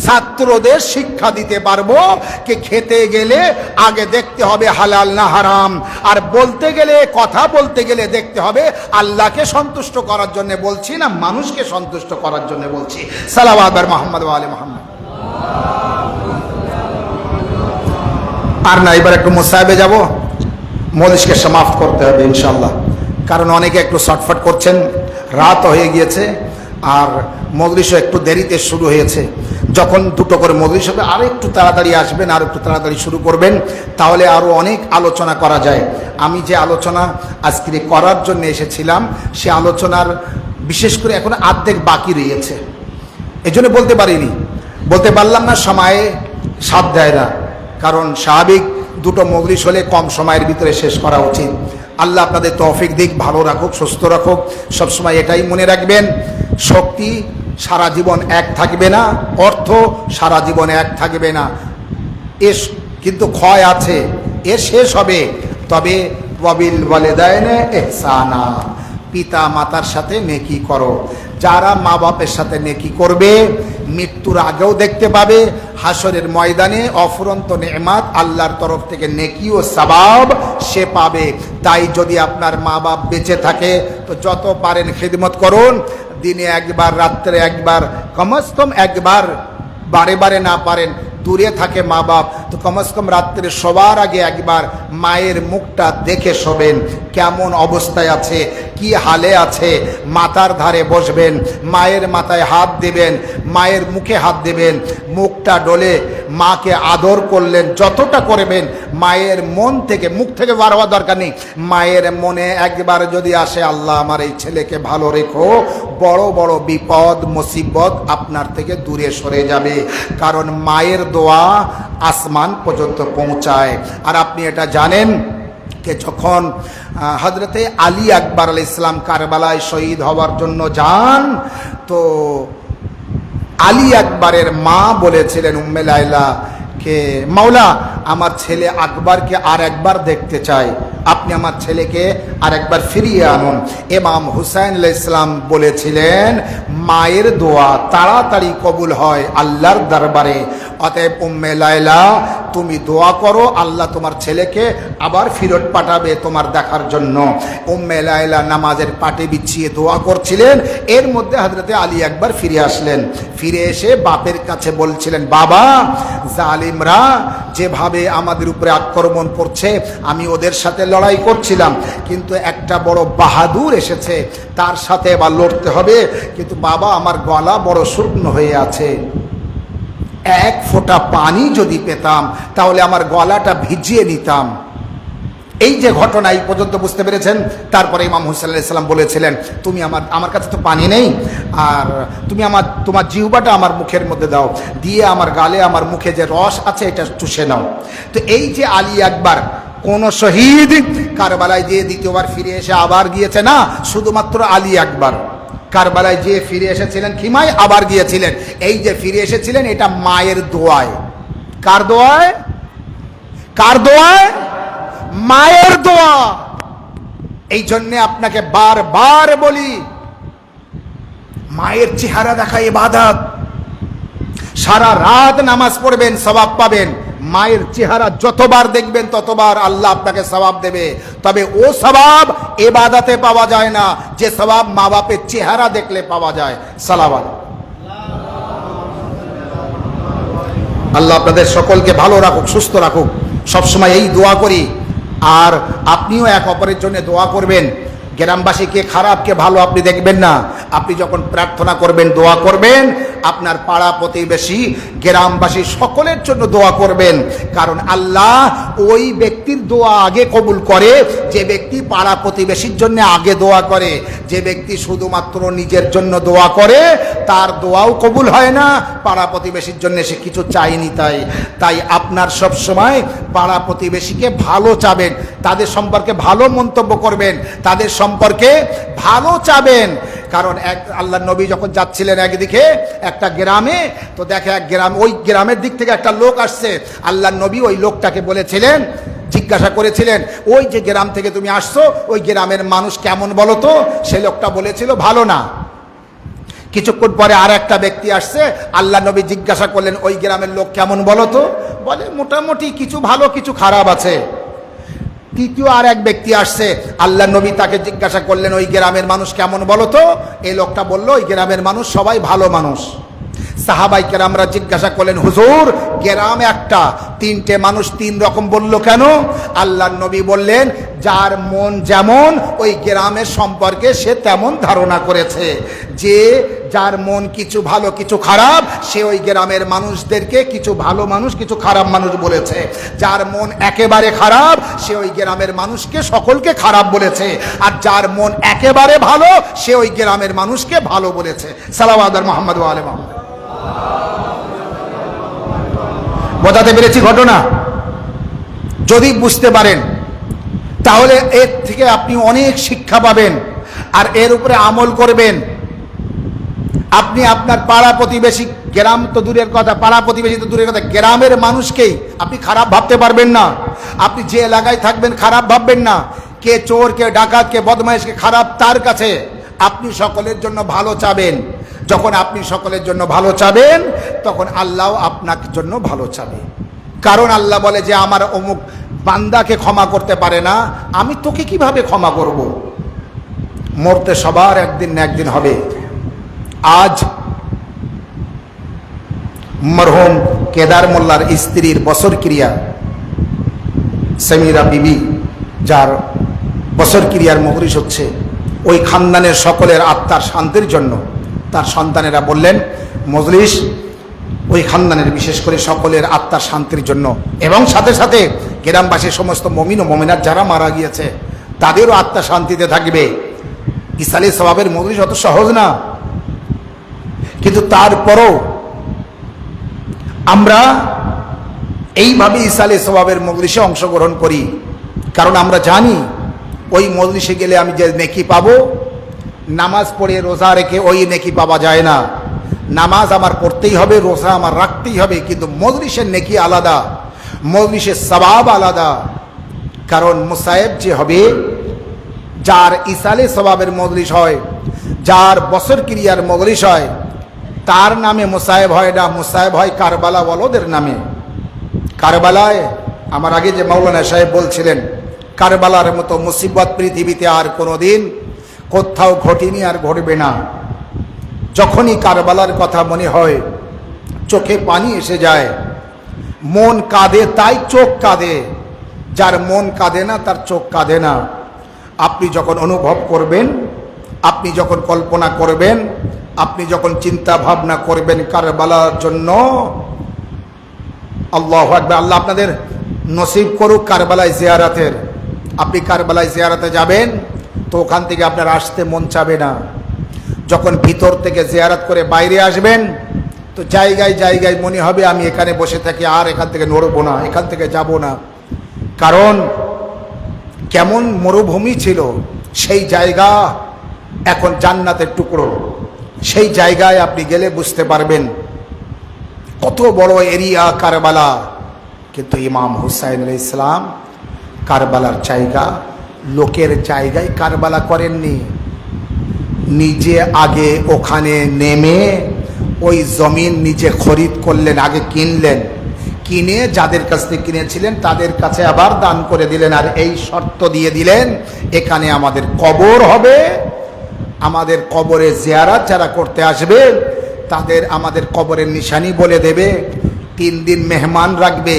ছাত্রদের শিক্ষা দিতে পারবো যে খেতে গেলে আগে দেখতে হবে হালাল না হারাম, আর বলতে গেলে কথা বলতে গেলে দেখতে হবে আল্লাহকে সন্তুষ্ট করার জন্য বলছি না মানুষকে সন্তুষ্ট করার জন্য বলছি। সালাওয়াত মুহাম্মদ ওয়া আলে মুহাম্মদ। আর না, এবার একটু মুসাহিবে যাব, মজলিসকে সমাপ্ত করতে হবে ইনশাআল্লাহ, কারণ অনেকে একটু শর্টফট করছেন, রাত হয়ে গিয়েছে আর মজলিসও একটু দেরিতে শুরু হয়েছে। যখন দুটো করে মজলিস হবে আরও একটু তাড়াতাড়ি আসবেন, আর একটু তাড়াতাড়ি শুরু করবেন, তাহলে আরও অনেক আলোচনা করা যায়। আমি যে আলোচনা আজকে করার জন্য এসেছিলাম সে আলোচনার বিশেষ করে এখন অর্ধেক বাকি রয়েছে, এজন্য বলতে পারলাম না, সময়ে সাথ দেয় না। কারণ স্বাভাবিক দুটো মজলিস হলে কম সময়ের ভিতরে শেষ করা উচিত। আল্লাহ আপনাদের তৌফিক দিক, ভালো রাখুক, সুস্থ রাখুক। সবসময় এটাই মনে রাখবেন, শক্তি সারা জীবন এক থাকবে না, অর্থ সারা জীবন এক থাকবে না, কিন্তু ক্ষয় আছে, শেষ হবে। তবে ওয়াবিল ওয়ালিদাইনি ইহসানা, পিতা মাতার সাথে নেকি করো। যারা মা বাপের সাথে নেকি করবে মৃত্যুর আগেও দেখতে পাবে, হাসরের ময়দানে অফুরন্ত নেমাত আল্লাহর তরফ থেকে নেকি ও সওয়াব সে পাবে। তাই যদি আপনার মা বাপ বেঁচে থাকে তো যত পারেন খিদমত করুন, দিনে একবার, রাত্রে একবার, কমস কম একবার, বারে বারে না পারেন, দূরে থাকে মা বাপ তো কমস কম রাত্রে সবার আগে একবার মায়ের মুখটা দেখে শোবেন, কেমন অবস্থায় আছে, কি হালে আছে। মাথার ধারে বসবেন, মায়ের মাথায় হাত দেবেন, মায়ের মুখে হাত দেবেন, মুখটা ডলে মাকে আদর করলেন, যতটা করবেন মায়ের মন থেকে, মুখ থেকে বার হওয়ার দরকার নেই, মায়ের মনে একবার যদি আসে আল্লাহ আমার এই ছেলেকে ভালো রেখো, বড় বড় বিপদ মুসিবত আপনার থেকে দূরে সরে যাবে। কারণ মায়ের দোয়া আসমান পর্যন্ত পৌঁছায়। আর আপনি এটা জানেন যে যখন হযরতে আলী আকবর আলাইহিস সালাম কারবালায় শহীদ হওয়ার জন্য যান, তো আলী আকবরের মা বলেছিলেন উম্মে লায়লা কে, মাওলা আমার ছেলে আকবরকে আর একবার দেখতে চাই, আপনি আমার ছেলেকে আর একবার ফিরিয়ে আনুন। ইমাম হুসাইন আলাইহিস সালাম বলেছিলেন মায়ের দোয়া তাড়াতাড়ি কবুল হয় আল্লাহর দরবারে, অতএব উম্মে লায়লা তুমি দোয়া করো, আল্লাহ তোমার ছেলেকে আবার ফিরত পাঠাবে তোমার দেখার জন্য। উম্মে লায়লা নামাজের পাটে বিছিয়ে দোয়া করছিলেন, এর মধ্যে হযরতে আলী একবার ফিরে আসলেন। ফিরে এসে বাপের কাছে বলছিলেন, বাবা জালিমরা যেভাবে আমাদের উপরে আক্রমণ করছে আমি ওদের সাথে লড়াই করছিলাম, কিন্তু একটা বড় বাহাদুর এসেছে, তার সাথে এবার লড়তে হবে, কিন্তু বাবা আমার গলা বড় শুকনো হয়ে আছে, এক ফোঁটা পানি যদি পেতাম তাহলে আমার গলাটা ভিজিয়ে নিতাম। এই যে ঘটনা এই পর্যন্ত বুঝতে পেরেছেন। তারপরে ইমাম হুসাইন আলাইহিস সালাম বলেছিলেন তুমি আমার কাছে তো পানি নেই, আর তুমি তোমার জিহ্বাটা আমার মুখের মধ্যে দাও, দিয়ে আমার গালে আমার মুখে যে রস আছে এটা চুষে নাও। তো এই যে আলী আকবর কোন শহীদ কারবালায় যে দ্বিতীয়বার ফিরে এসে আবার গিয়েছে না, শুধুমাত্র আলী আকবর কারবালায় যে ফিরে এসেছিলেন খিমায় আবার গিয়েছিলেন। এই যে ফিরে এসেছিলেন এটা মায়ের দোয়ায়। কার দোয়ায়? কার দোয়ায়? মায়ের দোয়া। এই জন্যে আপনাকে বারবার বলি মায়ের চেহারা দেখা ইবাদত। সারা রাত নামাজ পড়বেন সওয়াব পাবেন, মায়ের চেহারা যতবার দেখবেন ততবার আল্লাহ আপনাকে সওয়াব দেবে। তবে ও সওয়াব ইবাদতে পাওয়া যায় না যে সওয়াব মা বাপের চেহারা দেখলে পাওয়া যায়। সালাওয়াত। আল্লাহ আপনাদের সকলকে ভালো রাখুক, সুস্থ রাখুক, সবসময় এই দোয়া করি। আর আপনিও এক অপরের জন্য দোয়া করবেন। গ্রামবাসী কে খারাপ কে ভালো আপনি দেখবেন না, আপনি যখন প্রার্থনা করবেন দোয়া করবেন আপনার পাড়া প্রতিবেশী গ্রামবাসী সকলের জন্য দোয়া করবেন। কারণ আল্লাহ ওই ব্যক্তির দোয়া আগে কবুল করে যে ব্যক্তি পাড়া প্রতিবেশীর জন্য আগে দোয়া করে। যে ব্যক্তি শুধুমাত্র নিজের জন্য দোয়া করে তার দোয়াও কবুল হয় না, পাড়া প্রতিবেশীর জন্য সে কিছু চায়নি। তাই আপনার সব সময় পাড়া প্রতিবেশীকে ভালো চাবেন, তাদের সম্পর্কে ভালো মন্তব্য করবেন, তাদের সম্পর্কে ভালো চাবেন। কারণ আল্লাহর নবী যখন যাচ্ছিলেন একদিকে একটা গ্রামে, তো দেখে এক গ্রাম, ওই গ্রামের দিক থেকে একটা লোক আসছে। আল্লাহর নবী ওই লোকটাকে বলেছিলেন, জিজ্ঞাসা করেছিলেন ওই যে গ্রাম থেকে তুমি আসছো ওই গ্রামের মানুষ কেমন বলো তো? সে লোকটা বলেছিল ভালো না। কিছুক্ষণ পরে আর একটা ব্যক্তি আসছে, আল্লাহ নবী জিজ্ঞাসা করলেন ওই গ্রামের লোক কেমন বলো তো? বলে মোটামুটি কিছু ভালো কিছু খারাপ আছে। তৃতীয় আর এক ব্যক্তি আসছে, আল্লাহ নবী তাকে জিজ্ঞাসা করলেন ওই গ্রামের মানুষ কেমন বলো তো? এই লোকটা বলল ওই গ্রামের মানুষ সবাই ভালো মানুষ। সাহাবাই কেরামরা জিজ্ঞাসা করলেন, হুজুর গ্রাম একটা, তিনটে মানুষ তিন রকম বলল কেন? আল্লাহর নবী বললেন, যার মন যেমন ওই গ্রামের সম্পর্কে সে তেমন ধারণা করেছে। যে যার মন কিছু ভালো কিছু খারাপ, সে ওই গ্রামের মানুষদেরকে কিছু ভালো মানুষ কিছু খারাপ মানুষ বলেছে। যার মন একেবারে খারাপ, সে ওই গ্রামের মানুষকে সকলকে খারাপ বলেছে। আর যার মন একেবারে ভালো, সে ওই গ্রামের মানুষকে ভালো বলেছে। সালাওয়াত মুহাম্মদ ওয়া আলি মুহাম্মদ। বোঝাতে পেরেছি ঘটনা? যদি বুঝতে পারেন তাহলে এর থেকে আপনি অনেক শিক্ষা পাবেন আর এর উপরে আমল করবেন। আপনি আপনার পাড়া প্রতিবেশী, গ্রাম তো দূরের কথা, পাড়া প্রতিবেশী তো দূরের কথা, গ্রামের মানুষকেই আপনি খারাপ ভাবতে পারবেন না। আপনি যে এলাকায় থাকবেন খারাপ ভাববেন না। কে চোর, কে ডাকাত, কে বদমাইশ, কে খারাপ, তার কাছে আপনি সকলের জন্য ভালো চাবেন। যখন আপনি সকলের জন্য ভালো চাবেন, তখন আল্লাহ আপনার জন্য ভালো চাবে। কারণ আল্লাহ বলে যে আমার অমুক বান্দাকে ক্ষমা করতে পারে না, আমি তোকে কিভাবে ক্ষমা করব? মরতে সবার একদিন না একদিন হবে। আজ মরহুম কেদার মোল্লার স্ত্রীর বছর ক্রিয়া, সেমিরা বিবি, যার বছর ক্রিয়ার মজলিস হচ্ছে, ওই খানদানের সকলের আত্মার শান্তির জন্য তার সন্তানেরা বললেন মজলিস ওই খানদানের বিশেষ করে সকলের আত্মার শান্তির জন্য, এবং সাথে সাথে গ্রামবাসীর সমস্ত মমিন ও মমিনাত যারা মারা গিয়েছে তাদেরও আত্মা শান্তিতে থাকবে। ইসালে সওয়াবের মজলিস অত সহজ না, কিন্তু তারপরও আমরা এইভাবে ইসালে সওয়াবের মজলিসে অংশগ্রহণ করি। কারণ আমরা জানি ওই মজলিসে গেলে আমি যে নেকি পাবো, নামাজ পড়ে রোজা রেখে ওই নেকি পাওয়া যায় না। নামাজ আমার পড়তেই হবে, রোজা আমার রাখতেই হবে, কিন্তু মজলিসের নেকি আলাদা, মজলিসের সওয়াব আলাদা। কারণ মুসায়েব যে হবে, যার ইসালে সওয়াবের মজলিস হয়, যার বছর ক্রিয়ার মজলিস হয়, তার নামে মুসায়েব হয় না, মুসায়েব হয় কারবালা ওয়ালাদের নামে। কারবালায় আমার আগে যে মাওলানা সাহেব বলছিলেন, কারবালার মতো মুসিবত পৃথিবীতে আর কোনোদিন কোথাও ঘটেনি আর ঘটবে না। যখনই কারবালার কথা মনে হয় চোখে পানি এসে যায়, মন কাঁদে, তাই চোখ কাঁদে। যার মন কাঁদে না তার চোখ কাঁদে না। আপনি যখন অনুভব করবেন, আপনি যখন কল্পনা করবেন, আপনি যখন চিন্তা ভাবনা করবেন কারবালার জন্য, আল্লাহু আকবার, আল্লাহ আপনাদের নসিব করুক কারবালায় জিয়ারতের। আপনি কারবালায় জিয়ারতে যাবেন তো ওখান থেকে আপনার আসতে মন চাবে না। যখন ভিতর থেকে জিয়ারত করে বাইরে আসবেন তো জায়গায় জায়গায় মনে হবে আমি এখানে বসে থাকি, আর এখান থেকে নড়বো না, এখান থেকে যাব না। কারণ কেমন মরুভূমি ছিল সেই জায়গা এখন জান্নাতের টুকরো। সেই জায়গায় আপনি গেলে বুঝতে পারবেন কত বড় এরিয়া কারবালা। কিন্তু ইমাম হুসাইন আলাইহিস সালাম কারবালার জায়গা, লোকের জায়গায় কারবালা করেননি। নিজে আগে ওখানে নেমে ওই জমিন নিজে খরিদ করলেন, আগে কিনলেন, কিনে যাদের কাছ থেকে কিনেছিলেন তাদের কাছে আবার দান করে দিলেন। আর এই শর্ত দিয়ে দিলেন, এখানে আমাদের কবর হবে, আমাদের কবরে জিয়ারত যারা করতে আসবে তাদের আমাদের কবরের নিশানি বলে দেবে, 3 দিন মেহমান রাখবে,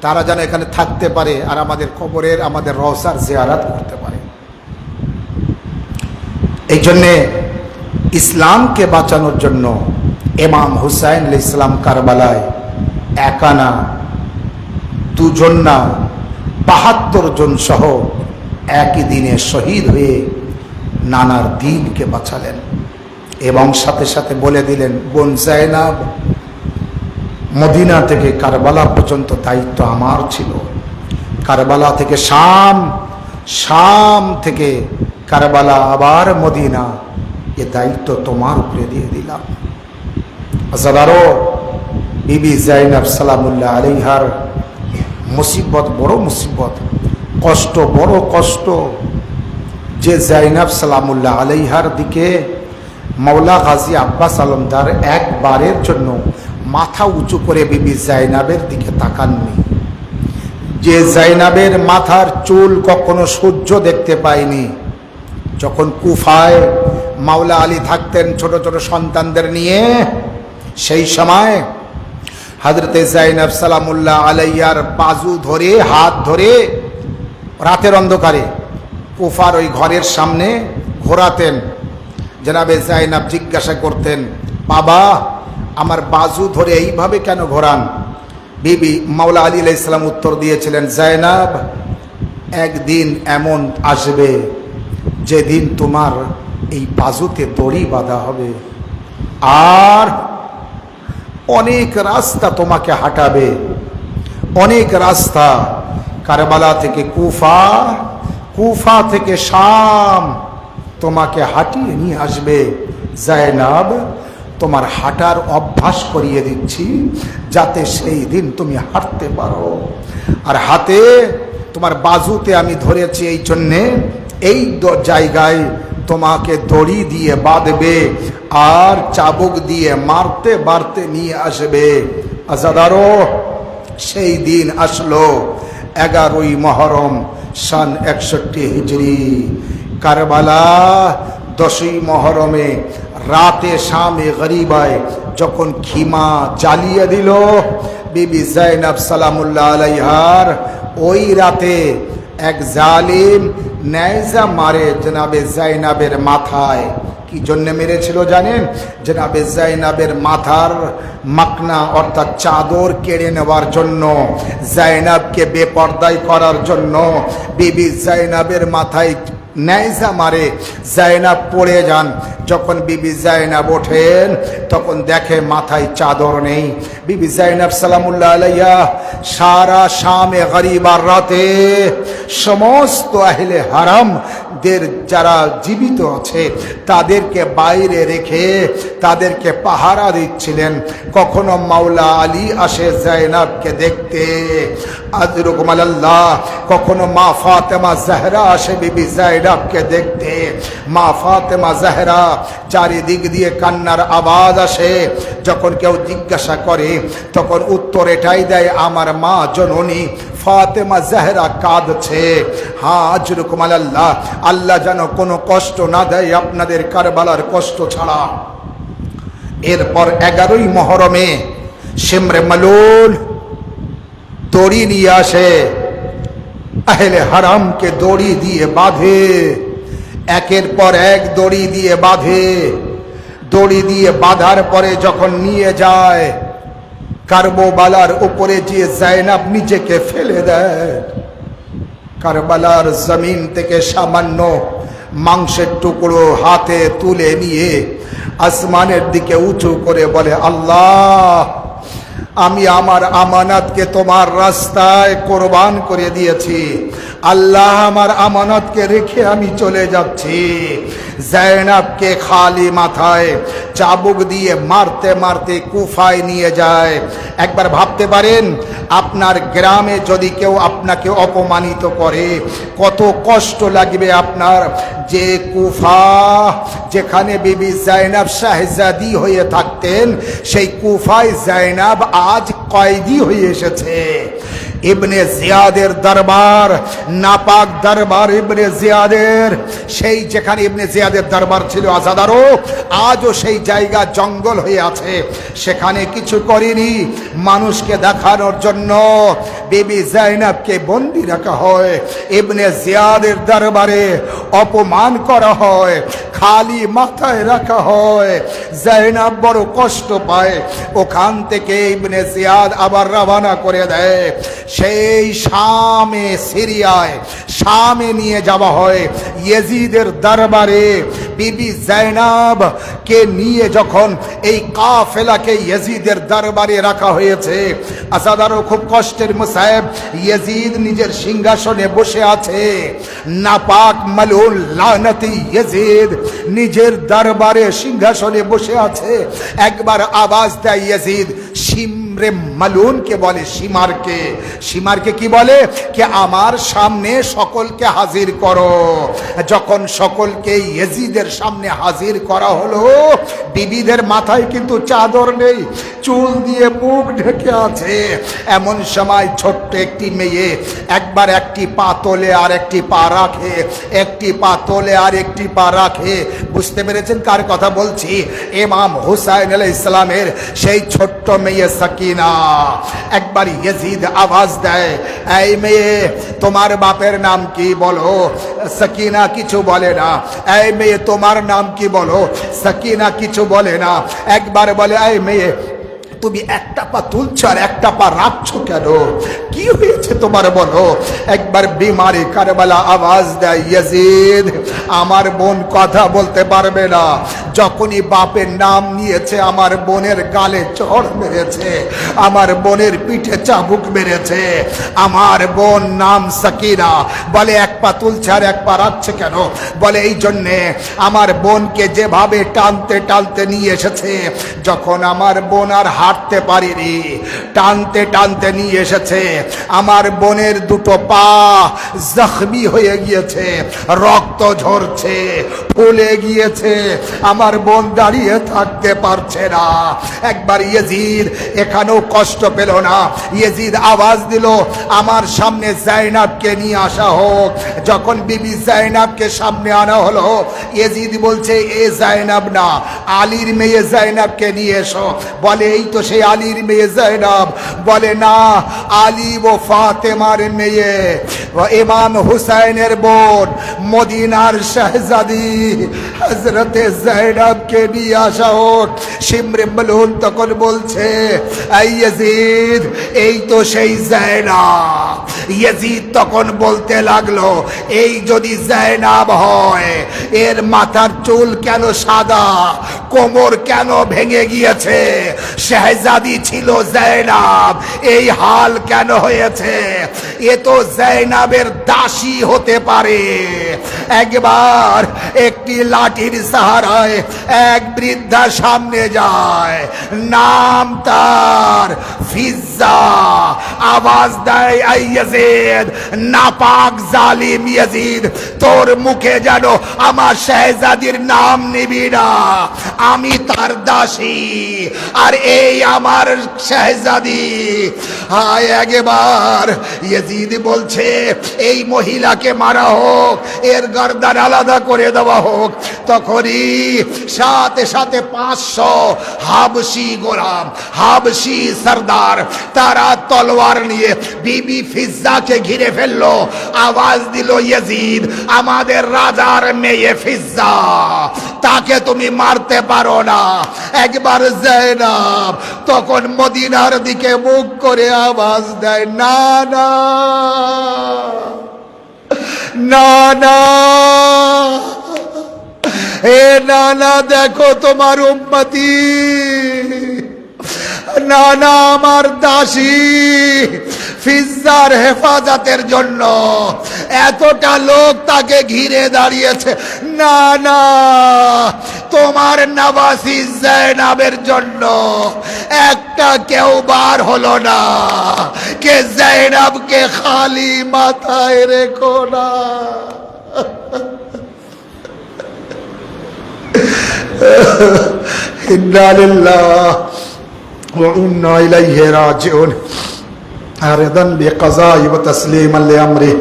তারা যেন এখানে থাকতে পারে আর আমাদের কবরের, আমাদের রওজার জিয়ারত করতে পারে। এই জন্যে ইসলামকে বাঁচানোর জন্য ইমাম হুসাইন আলাইহিস সালাম কারবালায় একা না, 2 জন না, 72 জন সহ একই দিনে শহীদ হয়ে নানার দিনকে বাঁচালেন। এবং সাথে সাথে বলে দিলেন, বোন জায়নাব, মদিনা থেকে কারবালা পর্যন্ত দায়িত্ব আমার ছিল। কারবালা থেকে শাম, শাম থেকে কারবালা আবার মদিনা, এ দায়িত্ব তোমার উপরে দিয়ে দিলাম। হাজারো বিবি জাইনাব সালামুল্লাহ আলাইহার মুসিবত, বড় মুসিবত, কষ্ট, বড় কষ্ট। যে জাইনাব সালামুল্লাহ আলাইহার দিকে মাওলা গাজী আব্বাস আলমদার একবারের জন্য মাথা উঁচু করে বিবি জাইনাবের দিকে তাকাননি, যে জাইনাবের মাথার চুল কখনো সূর্য দেখতে পায়নি। যখন কুফায় মাওলা আলী থাকতেন ছোট ছোট সন্তানদের নিয়ে, সেই সময় হযরতে যায়েনব সালামুল্লাহ আলাইহার বাজু ধরে, হাত ধরে রাতের অন্ধকারে কুফার ওই ঘরের সামনে ঘোরাতেন। জনাবে যায়েনব জিজ্ঞাসা করতেন, বাবা আমার বাজু ধরে এইভাবে কেন ঘোরান? বিবি মাওলা আলী আলাইহিস সালাম উত্তর দিয়েছিলেন, যায়েনব একদিন এমন আসবে যেদিন তোমার এই বাজুতে দড়ি বাঁধা হবে, আর অনেক রাস্তা তোমাকে হাঁটাবে, অনেক রাস্তা, কারবালা থেকে কুফা, কুফা থেকে শাম তোমাকে হাঁটিয়ে নিয়ে আসবে। যায়েনব তোমার হাঁটার অভ্যাস করিয়ে দিচ্ছি যাতে সেই দিন তুমি হাঁটতে পারো। আর হাতে তোমার বাজুতে আমি ধরেছি এই জন্যে, এই জায়গায় তোমাকে দড়ি দিয়ে বাঁধবে আর চাবুক দিয়ে মারতে মারতে নিয়ে আসবে। আজাদারো সেই দিন আসলো 11ই মহরম সন 61 হিজরি। কারবালা 10ই মহরমে রাতে শামে গরিবায় যখন খিমা জ্বালিয়ে দিল বিবি যায়েনব সালামুল্লাহ আলাইহার, ওই রাতে এক জালিম নেজা মারে জনাবে যায়েনবের মাথায়। কি জন্য মেরেছিল জানেন? জনাবে যায়েনবের মাথার মাকনা অর্থাৎ চাদর কেড়ে নেওয়ার জন্য, যায়েনবকে বেপরদাই করার জন্য বিবি যায়েনবের মাথায় নেজা মারে। যায়েনব পড়ে যান। যখন বিবি যায়েনব ওঠেন তখন দেখে মাথায় চাদর নেই। বিবি যায়েনব সালামুল্লাহ আলাইহা সারা শামে গরিবার রাতে সমস্ত আহলে হারাম দের যারা জীবিত আছে তাদেরকে বাইরে রেখে তাদেরকে পাহারা দিচ্ছিলেন। কখনো মাওলা আলী আসে যায়েনবকে দেখতে, আযরুকুম আল্লাহ, কখনো মা ফাতেমা জাহরা আসে বিবি যায়েনবকে দেখতে। মা ফাতেমা জাহরা চারিদিক দিয়ে কান্নার আওয়াজ আসে। যখন কেউ জিজ্ঞাসা করে তখন উত্তর এটাই দেয়, আমার মা জননী ফাতেমা জাহরা কাঁদছে। হ্যাঁ, আযরুকুম আল্লাহ, আল্লাহ যেন কোনো কষ্ট না দেয় আপনাদের কারবালার কষ্ট ছাড়া। এরপর 11ই মহরমে শিমরে মালুল দড়ি নিয়ে আসে, আহলে হারামকে দড়ি দিয়ে বাঁধে, একের পর এক দড়ি দিয়ে বাঁধে। দড়ি দিয়ে বাঁধার পরে যখন নিয়ে যায় কারবালার উপরে যে যায়েনব নিজেকে ফেলে দেয়। কারবালার জমিন থেকে সামান্য মাংসের টুকরো হাতে তুলে নিয়ে আসমানের দিকে উঁচু করে বলে, আল্লাহ আমি আমার আমানতকে তোমার রাস্তায় কোরবান করে দিয়েছি, আল্লাহ আমার আমানতকে রেখে আমি চলে যাচ্ছি। যায়েনবকে খালি মাথায় চাবুক দিয়ে মারতে মারতে কুফায় নিয়ে যায়। একবার ভাবতে পারেন আপনার গ্রামে যদি কেউ আপনাকে অপমানিত করে কত কষ্ট লাগবে আপনার। যে কুফা যেখানে বিবি যায়েনব শাহজাদি হয়ে থাকতেন সেই কুফায় যায়েনব আজ কয়েদি হয়ে এসেছে। ইবনে জিয়াদের দরবার, নাপাক দরবার ইবনে জিয়াদের, সেই যেখানে ইবনে জিয়াদের দরবার ছিল আজাদারও, আজও সেই জায়গা জঙ্গল হয়ে আছে। সেখানে কিছু করেনি, মানুষকে দেখানোর জন্য বিবি যায়েনবকে বন্দি রাখা হয়। ইবনে জিয়াদের দরবারে অপমান করা হয়, খালি মাথায় রাখা হয়। যায়েনব বড় কষ্ট পায়। ওখান থেকে ইবনে জিয়াদ আবার রওনা করে দেয় সেই শামে, সিরিয়ায় শামে নিয়ে যাওয়া হয় ইয়েজিদের দরবারে। বিবি যায়েনব কে নিয়ে যখন এই কাফেলাকে ইয়েজিদের দরবারে রাখা হয়েছে, আসাদারও খুব কষ্টের মুসাইব। ইয়েজিদ নিজের সিংহাসনে বসে আছে, নাপাক মালউন লানতি ইয়েজিদ নিজের দরবারে সিংহাসনে বসে আছে। একবার আওয়াজ দেয় ইয়েজিদ, সিম শিমরে মালুনকে বলে সীমারকে। সীমারকে কি বলে? কি আমার সামনে সকলকে হাজির করো। যখন সকলকে ইয়েজিদের সামনে হাজির করা হলো, বিবিদের মাথায় কিন্তু চাদর নেই, চুল দিয়ে মুখ ঢেকে আছে। এমন সময় ছোট্ট একটি মেয়ে একবার একটি পা তোলে আর একটি পা রাখে, একটি পা তোলে আর একটি পা রাখে। বুঝতে পেরেছেন কার কথা বলছি? ইমাম হুসাইন আলাইহিস সালামের সেই ছোট্ট মেয়ে সাকিনা। একবার ইয়েজিদ আওয়াজ দেয়, এই মেয়ে তোমার বাপের নাম কি বলো? সাকিনা কিছু বলে না। এই মেয়ে তোমার নাম কি বলো? সাকিনা কিছু বলে না। একবার বলে, এই মেয়ে তুমি একটা পা তুলছো আর একটা পা রাখছো কেন? কি হয়েছে তোমার বলো? একবার বিমারি কারবালা আওয়াজ দেয়, ইয়াজিদ আমার বোন কথা বলতে পারবে না। যখনই বাপের নাম নিয়েছে আমার বোনের গালে চড় মেরেছে, আমার বোনের পিঠে চাবুক মেরেছে। আমার বোন নাম সাকিনা। বলে এক পা তুলছে আর এক পা রাখছে কেন? বলে এই জন্যে আমার বোনকে যেভাবে টানতে টানতে নিয়ে এসেছে, যখন আমার বোন আর হাঁটতে পারিনি, টানতে টানতে নিয়ে এসেছে। আমার বোনের দুটো পা জখমি হয়ে গিয়েছে, রক্ত ঝরছে, ফুলে গিয়েছে। আমার বোন দাঁড়িয়ে থাকতে পারছে না। একবার ইয়েজিদ এখানেও কষ্ট পেল না। ইয়েজিদ আওয়াজ দিল, আমার সামনে জাইনাবকে নিয়ে আসা হোক। যখন বিবি জাইনাবকে সামনে আনা হলো, ইয়েজিদ বলছে, এ জাইনাব না, আলীর মেয়ে জাইনাবকে নিয়ে এসো। বলে এই তো সেই আলীর মেয়ে জাইনাব। বলে না, আলী ও ফাতেমার মেয়ে, ইমাম হুসাইনের বোন, মদিনার শাহজাদি হযরতে জাইনাবকে নিয়ে আসা হোক। শিমরে মালুন তখন বলছে, এই ইয়াজিদ এই তো সেই জাইনাব। ইয়াজিদ তখন বলতে লাগলো, এই যদি জাইনাব হয়, এর মাথার চুল কেন সাদা, কোমর কেন ভেঙে গিয়েছে? শাহজাদি ছিল জাইনাব, এই হাল কেন হয়েছে? এ তো জাইনাবের দাসী হতে পারে। একবার একটি লাঠির সাহারায় এক বৃদ্ধা সামনে যায়, নাম তার ফিজ্জা। আওয়াজ দেয়, এই ইয়াজিদ নাপাক জালিম ইয়াজিদ, তোর মুখে যেন আমার শাহজাদির নাম নিবি না। আমি তার দাসী আর এই আমার শাহজাদি। হায় একবার ইয়াজিদ বলছে, এই মহিলাকে মারা হোক, এর গর্দান আলাদা করে দেওয়া হোক। তখনই সাথে সাথে 500 হাবশি গোলাম, হাবশি সর্দার, তারা তলোয়ার নিয়ে বিবি ফিজ্জাকে ঘিরে ফেললো। আওয়াজ দিল, ইয়াজিদ আমাদের রাজার মেয়ে ফিজ্জা, তাকে তুমি মারতে পারো না। একবার জাইনাব তখন মদিনার দিকে মুখ করে আওয়াজ দেয়, না না না না, হে না না, দেখো তোমার উম্মতি, না না আমার দাসী ফিজ্জার হেফাজতের জন্য এতটা লোক তাকে ঘিরে দাঁড়িয়েছে। না না, তোমার নওয়াসি জাইনাবের জন্য একটা কেউ বার হলো না। কে জাইনাবকে খালি মাথায় রেখো না। ইন্না লিল্লাহি ওয়া ইন্না ইলাইহি রাজিউন। رضا بقضاء وتسليما لأمره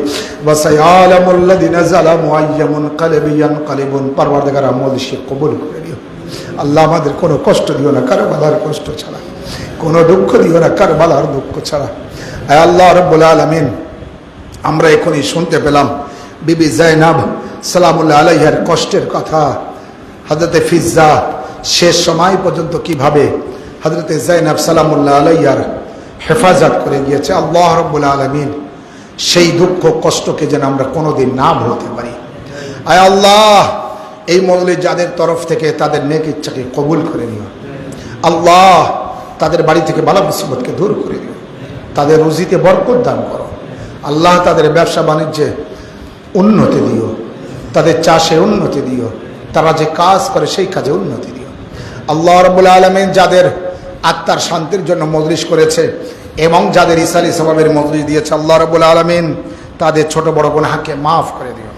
وسيعلم الذين ظلموا أي منقلب ينقلبون। পরওয়ারদিগার আমল সে কবুল করে দিও। আল্লাহ আমাদের কোনো কষ্ট দিও না কারবালার কষ্ট ছাড়া, কোনো দুঃখ দিও না কারবালার দুঃখ ছাড়া। আয় আল্লাহ রাব্বুল আলামিন, আমরা এখনই শুনতে পেলাম বিবি জাইনাব সালামুল্লাহ আলাইহার কষ্টের কথা। হযরতে ফিজ্জা শেষ সময় পর্যন্ত কিভাবে হযরতে জাইনাব সালামুল্লাহ আলাইহার হেফাজত করে গিয়েছে। আল্লাহ রাব্বুল আলামিন সেই দুঃখ কষ্টকে যেন আমরা কোনোদিন না ভুলতে পারি। আয় আল্লাহ, এই মজলিস যাদের তরফ থেকে তাদের নেক ইচ্ছাকে কবুল করে নিও। আল্লাহ তাদের বাড়ি থেকে বালা মুসিবতকে দূর করে দিও, তাদের রুজিতে বরকত দান করো। আল্লাহ তাদের ব্যবসা বাণিজ্যে উন্নতি দিও, তাদের চাষে উন্নতি দিও, তারা যে কাজ করে সেই কাজে উন্নতি দিও। আল্লাহ রাব্বুল আলামিন যাদের আত্মার শান্তির জন্য মজলিস করেছে এবং যাদের ইসালি স্বভাবের মজলিস দিয়েছে আল্লাহ রাব্বুল আলামিন তাদের ছোট বড় গুনাহকে মাফ করে দিও।